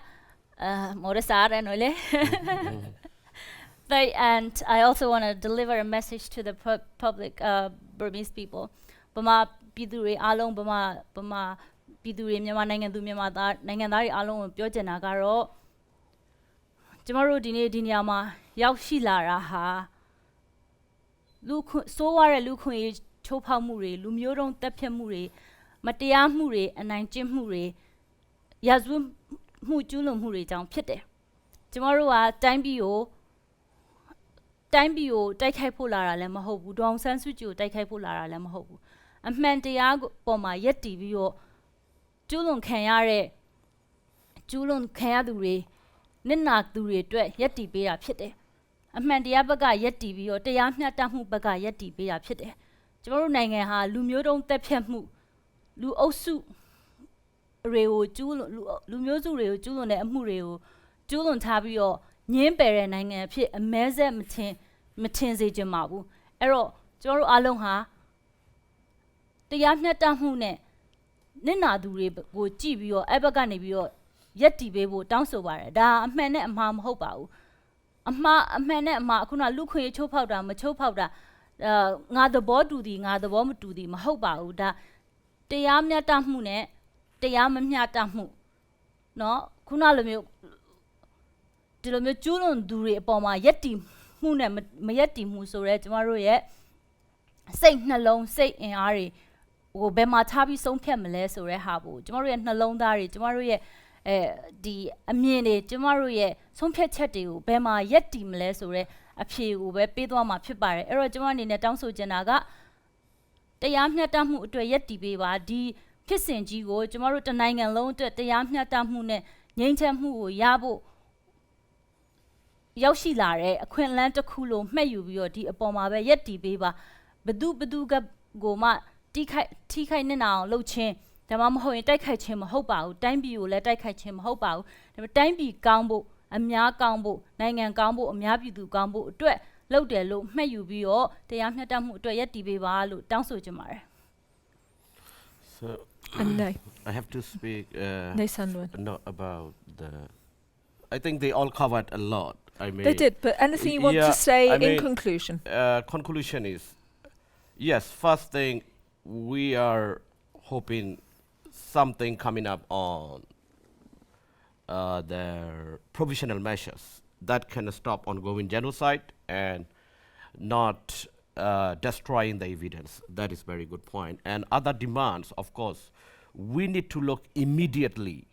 more sar and ole. And I also want to deliver a message to the public Burmese people. Bama pidure along bama pidure myama nangan du myama da nangan dari along pyo chena ga ro chamaru di Niyama yauk shi la ra ha lu so wa re lu khun Chopa Mure, Lumioron Tapia Mure, Matea Mure, and Nine Jim Mure, Yazum Mujulum Mure down Pite. Tomorrow, time bio, Daikai Lamaho, Don Sansuju, Daikai Lamaho. And Mantiago Boma Yeti Vio, Julun Kayare, Julun Kayadure, Ninak Dure, Yeti Bea Pite. And Mandiabaga Yeti Vio, Dayamna Tamu Baga Yeti Bea Pite. Tomorrow night, Lumio don't tap him. Lu osu reo jewel, Lumiozu reo jewel and Mureo, jewel on tabio, Niember and I appear a meze matinze jamabu. Ero, Joro alonha. The Yamna Tamune Nina dure go jibio, Ebaganibio, Yeti bebo, down so wire, da a man and mam hopao. A man and ma kuna look here chop powder, macho powder. Nga the board do the nga the bomb do the mahoba da te yamnya tamune te yamnya tamu no kunalumio dilomio julon dure poma yeti mune mayeti mu so re tomorrow ye Saint Nalong say in Ari or Bema Tabi song Camle so re habo tomorrow and Nalong Dari tomorrow ye the amine tomorrow ye some petati Bema yeti mle so re a few were paid on my pipare, Erojaman in a town so Janaga. The Yamna Tamu to a yeti beba, D. Kissing Jigo, tomorrow to 9 and loan to the Yamna Tamune, Yantamu, Yabo Yoshi Lare, a Quinlan to Kulo, Mayu, your D upon my yeti beba, Beduga Goma, Tika Nina, low chain, the mamma ho and I catch him hope time be you let I catch him hope out, the time be gambo. A mia gambo, Nangan gambo, a miabidu gambo, do it, low there, low, may you be all, the Yamnadam, do a yeti beba, down so jamar. So, And I have to speak no, about the. I think they all covered a lot. I mean, they did, but anything you want to say in conclusion? Conclusion is yes, first thing, we are hoping something coming up on their provisional measures that can stop ongoing genocide and not destroying the evidence. That is very good point. And other demands, of course, we need to look immediately.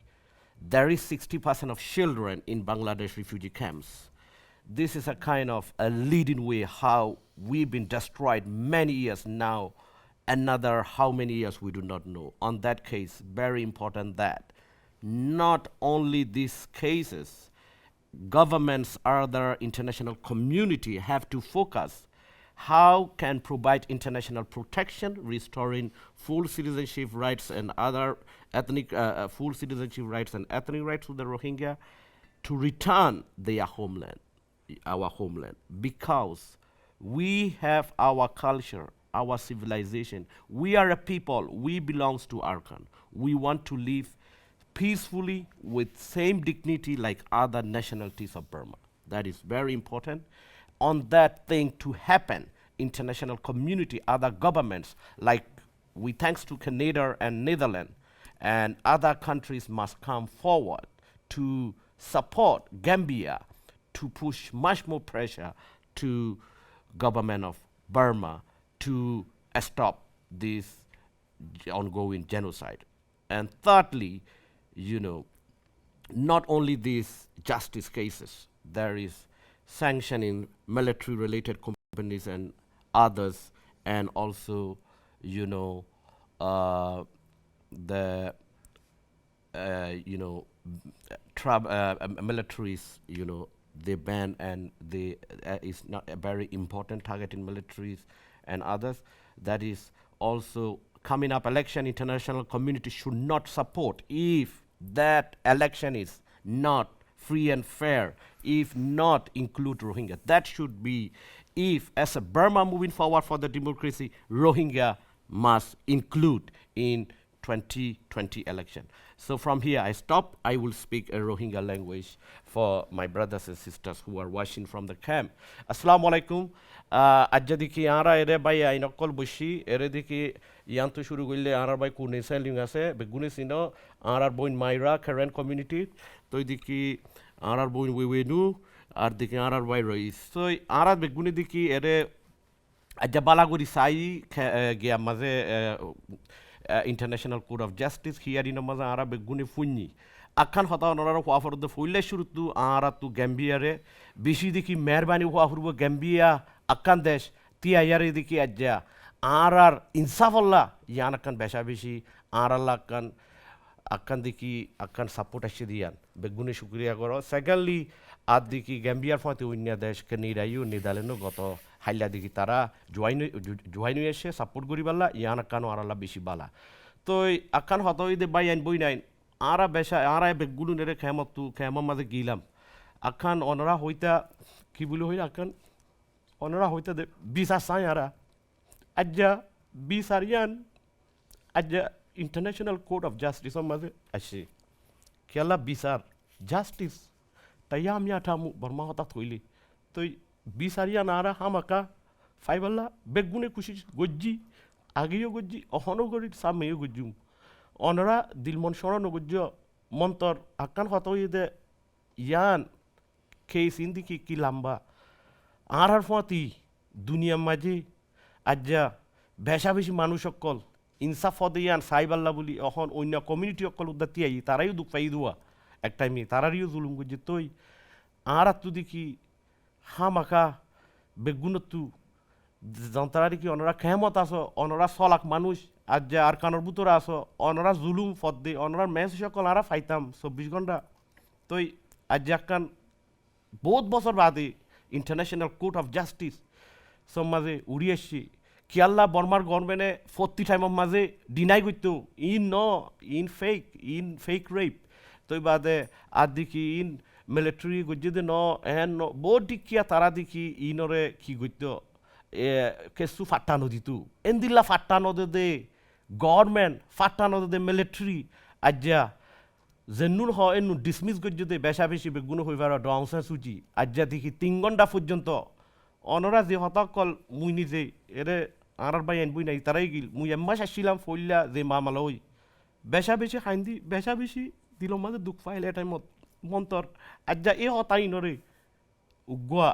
There is 60% of children in Bangladesh refugee camps. This is a kind of a leading way how we've been destroyed many years now. Another how many years we do not know. On that case, very important that not only these cases, governments, other international community have to focus how can provide international protection, restoring full citizenship rights and other ethnic full citizenship rights and ethnic rights to the Rohingya to return their homeland, our homeland, because we have our culture, our civilization. We are a people. We belongs to Arkan. We want to live peacefully with same dignity like other nationalities of Burma. That is very important. On that thing to happen, international community, other governments, like we thanks to Canada and Netherlands, and other countries must come forward to support Gambia to push much more pressure to government of Burma to stop this ongoing genocide. And thirdly, you know, not only these justice cases, there is sanctioning military-related companies and others, and also, you know, the militaries, you know, they ban and they is not a very important target in militaries and others. That is also coming up election. International community should not support if that election is not free and fair, if not include Rohingya. That should be, if as a Burma moving forward for the democracy, Rohingya must include in 2020 election. So from here I stop. I will speak a Rohingya language for my brothers and sisters who are watching from the camp. Assalamu alaikum. Ajadiki ara ere bay ainokol bushi ere diki yantu shuru gulle ara bay kune selling ase begune sino ara boin Myra current community to diki ara boin wewenu ar diki ara bay rois. So ara begune diki ere ajabala guri sai gya maze International Court of Justice here in Amaza Arabic Guni Funyi. Akan hota onora for the full shurutu ara to Gambia re Bishidiki Merbani Wahuru Gambia Akan Desh Tia Yaridiki Aja Arar Insavola Yanakan Beshabishi Aralakan Akandiki Akan support Ashidian Beguni Shukriya Goro. Secondly, Adiki Gambia for the Winya Desh Kanida you Nidaleno Goto. হাইলা দিকে তারা জোয়াইনু এসে support করি বালা ইয়ান আকানো আরালা বেশি বালা তো আকান হত ইদে by আইন বই নাইন আরা বেশা আরা বেগুলু নেরে খেমতু খেমম মাঝে গিলাম আকান অনরা হইতা কি বলি হইলা আকান অনরা হইতা দে বিসা সাই আরা আজ্জা বিসারিয়ান আজ্জা ইন্টারন্যাশনাল কোর্ট অফ জাস্টিস মাঝে আসে কেলা বিসার জাস্টিস তাইয়া আমি আঠামু বর্মা হতা থইলি তো Bisaria nara hamaka faibala begune kushi goji agiyo goji ohono gorit sameyo gojum onora dilmon shorono gojo montor akan hotoide yan case indiki ki lamba arar foti dunia maji ajja besha beshi মানুষ সকল ইনসাফ ফদিয়ান সাইবাল্লা বলি এখন অন্য community সকল উদ্দাতি I তারাইও দুঃখ পাই দুয়া এক টাইমে তারারিও জুলুম গজি তই আর আত্তু দেখি হামাকা বেগুনতু যন্ত্রারি কি অনরা খেমত আসো অনরা সলাক মানুষ আজ যে আর কানোর বুতরা আসো অনরা জুলুম ফদ্দে অনরা মেস সকল আরা ফাইতাম 24 ঘন্টা তই আজ একখান বহুত বছর বাদে ইন্টারন্যাশনাল কোর্ট অফ জাস্টিস সব মাঝে উড়ি আসছি কিয়াল্লা বর্মার গভর্নমেন্টে 40 টাইম মাঝে ডিনাই করতো ইন ফেক রেপ তই বাদে আর দেখি in military gujide no and no bodi kia tara diki inore ki guddo kesu fatano ditu endilla fatano de government fatano de military ajja zennun ho enu dismiss gujide besha beshi beguno hoibara dongsa suji ajja diki 3 ঘন্টা পর্যন্ত অনরা যে হতকল মুই নিজে এরে আরার by N বই নাই তারাই গিল মুই এম্মাস আসছিলাম ফইলা যে মামালই বেশা বেশি খাইন্দি বেশা বেশি দিল মাঝে দুঃখ পাইলে টাইমত মন্তর আজ্জা এ হতাই নরে উগুয়া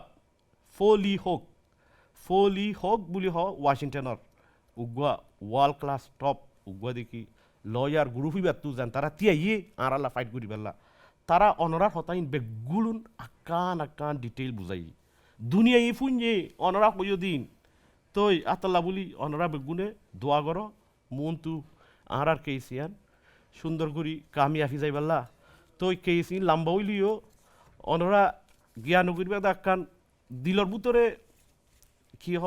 ফলি হোক বুলি হ ওয়াশিংটনৰ উগুয়া ওয়ার্ল্ড ক্লাস টপ উগুয়া দেখি লয়ার গ্রুপ হিবাতু জান তারা তিয়াইয়ে আরালা ফাইট করি বেলা তারা অনরার হতাইন বেগুলুন আকান ডিটেইল বুঝাই দুনিয়া ই ফুঞ্জে অনরা কইও দিন তই আতাল্লা বুলি অনরা বেগুনে দোয়া গর মন্তু আরার কেসিয়ান সুন্দর করি কামিয়াফি যাই বেলা তই কেসি লাম্বা হইলিও অনরা জ্ঞান করিবা আকান দিলর বুতরে কি হ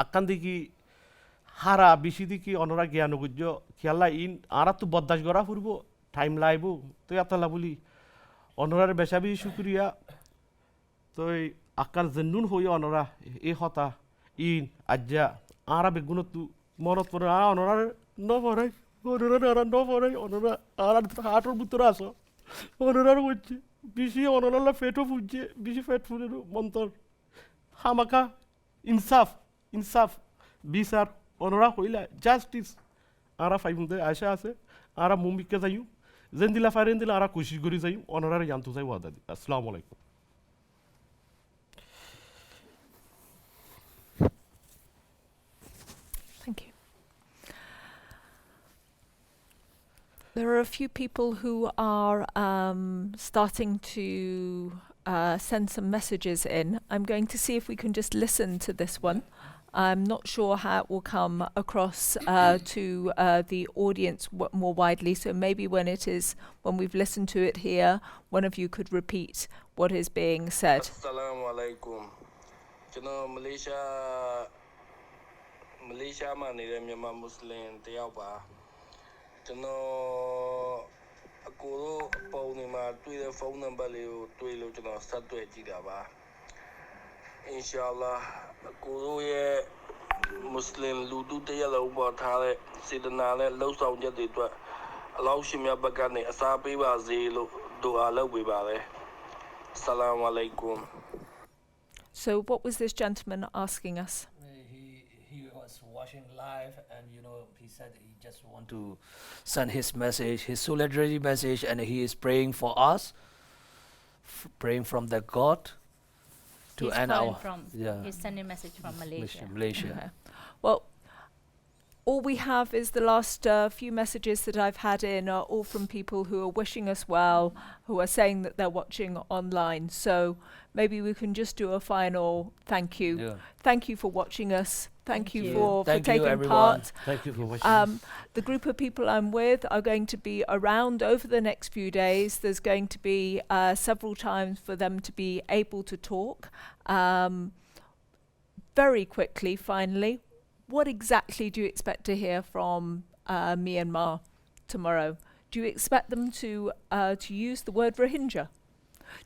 আকান দেখি হারা বেশি দেখি অনরা জ্ঞান গুজ্জ খেলা ইন আরা তো বদাস গড়া ফুরবো টাইম লাইব তুই আতালা বলি অনরার বেশা বেশি শুক্রিয়া তুই আকার জেনুন হই অনরা এ হতা ইন আজ্জা আরা বেগুন তু মনত পড়ে অনরার নপড়াই অনরা আর হাটর ভিতরে আসো অনরার হচ্ছে বেশি অনরালা ফেটও ফুটছে বেশি ফেট ফুলের মন্তর হামাকা ইনসাফ বিচার অনরা হইলা জাস্টিস আরা ফাইমদে আশা আছে আরা মুম্বিকে যাইও যেন দিলা ফারেন দিলা আরা কোশিশ করি যাইও অনরার জানতো যাই ওয়াদা দি আসসালামু আলাইকুম There are a few people who are starting to send some messages in. I'm going to see if we can just listen to this one. I'm not sure how it will come across to the audience more widely, so maybe when we've listened to it here, one of you could repeat what is being said. Assalamu alaikum. Malaysia ma nire Myanmar Muslim tayaw ba. Ako pau ni ma tui the phone number le tui lo sat tui ji da ba. Inshallah ako ye Muslim lu tu tayaw lo ba tha le sedana le lau saung jet de twat Allah shin mya bak ka ni asa pai ba se lo dua lau pai ba le. Assalamu alaikum. So what was this gentleman asking us? He was watching live, and he said he just want to send his message, his solidarity message, and he is praying for us, praying from the God to He's end calling our from. He's sending a message from Malaysia. Malaysia. Okay. Well, all we have is the last few messages that I've had in are all from people who are wishing us well, who are saying that they're watching online. So maybe we can just do a final thank you. Yeah. Thank you for watching us. Thank you you. for Thank you, taking everyone. part. Thank you for watching. The group of people I'm with are going to be around over the next few days. There's going to be several times for them to be able to talk. Very quickly, finally, what exactly do you expect to hear from Myanmar tomorrow? Do you expect them to use the word Rohingya?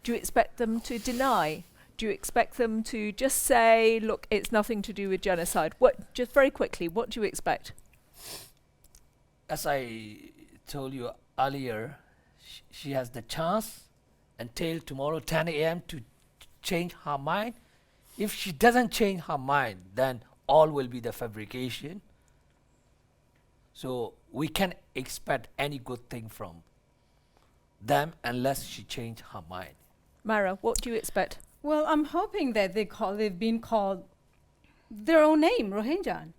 Do you expect them to deny? Do you expect them to just say, look, it's nothing to do with genocide? Just very quickly, what do you expect? As I told you earlier, she has the chance until tomorrow 10 a.m. to change her mind. If she doesn't change her mind, then all will be the fabrication. So we can't expect any good thing from them unless she change her mind. Mara, what do you expect? Well, I'm hoping that they've been called their own name, Rohingya.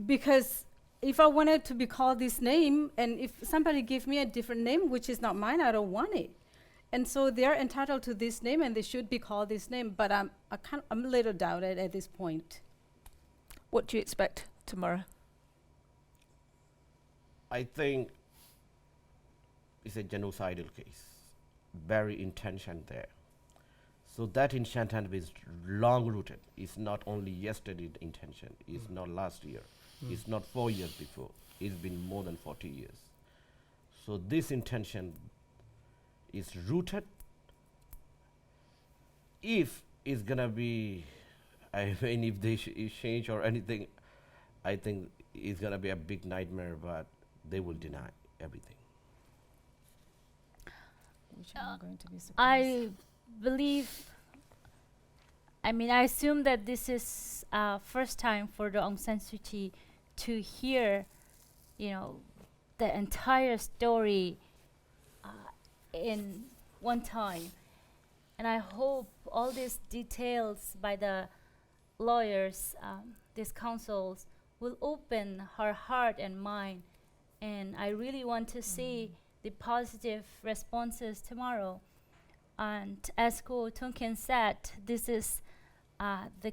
Because if I wanted to be called this name, and if somebody give me a different name, which is not mine, I don't want it. And so they're entitled to this name, and they should be called this name. But I'm a little doubted at this point. What do you expect tomorrow? I think it's a genocidal case. Very intention there. So that intention is long rooted. It's not only yesterday's intention. It's not last year. It's not 4 years before. It's been more than 40 years. So this intention is rooted. If it's gonna be, I mean, if they change or anything, I think it's gonna be a big nightmare. But they will deny everything. Which I'm going to be surprised. I believe, I assume that this is first time for the Aung San Suu Kyi to hear, the entire story in one time. And I hope all these details by the lawyers, these counsels, will open her heart and mind. And I really want to see the positive responses tomorrow. And as Ko Tonkin said, this is the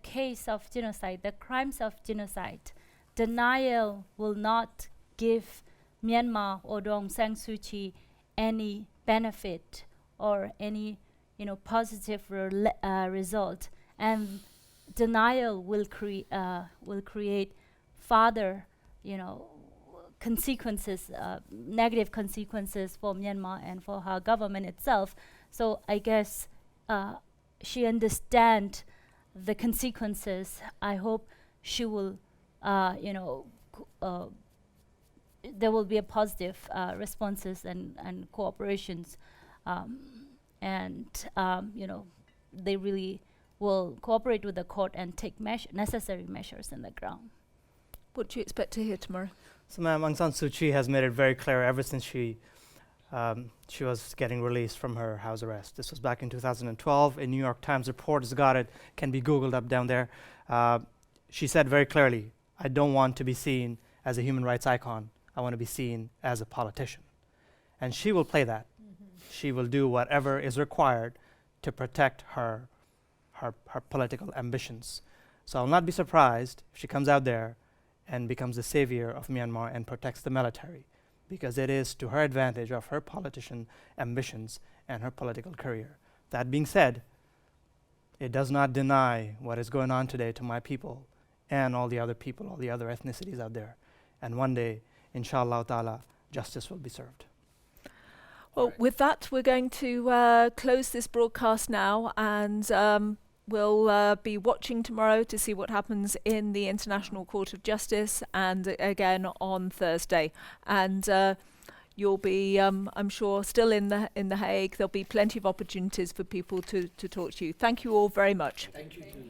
case of genocide, the crimes of genocide. Denial will not give Myanmar or Aung San Suu Kyi any benefit or any positive result. And denial will create further consequences, negative consequences for Myanmar and for her government itself. So I guess she understands the consequences. I hope she will, there will be a positive responses and cooperations, they really will cooperate with the court and take necessary measures in the ground. What do you expect to hear tomorrow? So, ma'am, Aung San Suu Kyi has made it very clear ever since she was getting released from her house arrest. This was back in 2012. A New York Times report has got it, can be Googled up down there. She said very clearly, I don't want to be seen as a human rights icon. I want to be seen as a politician. And she will play that. She will do whatever is required to protect her political ambitions. So I'll not be surprised if she comes out there and becomes the savior of Myanmar and protects the military, because it is to her advantage of her politician ambitions and her political career. That being said, it does not deny what is going on today to my people and all the other people, all the other ethnicities out there. And one day, inshallah ta'ala, justice will be served. Well, with that, we're going to close this broadcast now, and we'll be watching tomorrow to see what happens in the International Court of Justice, and again on Thursday. And you'll be, I'm sure, still in the Hague. There'll be plenty of opportunities for people to talk to you. Thank you all very much. Thank you too.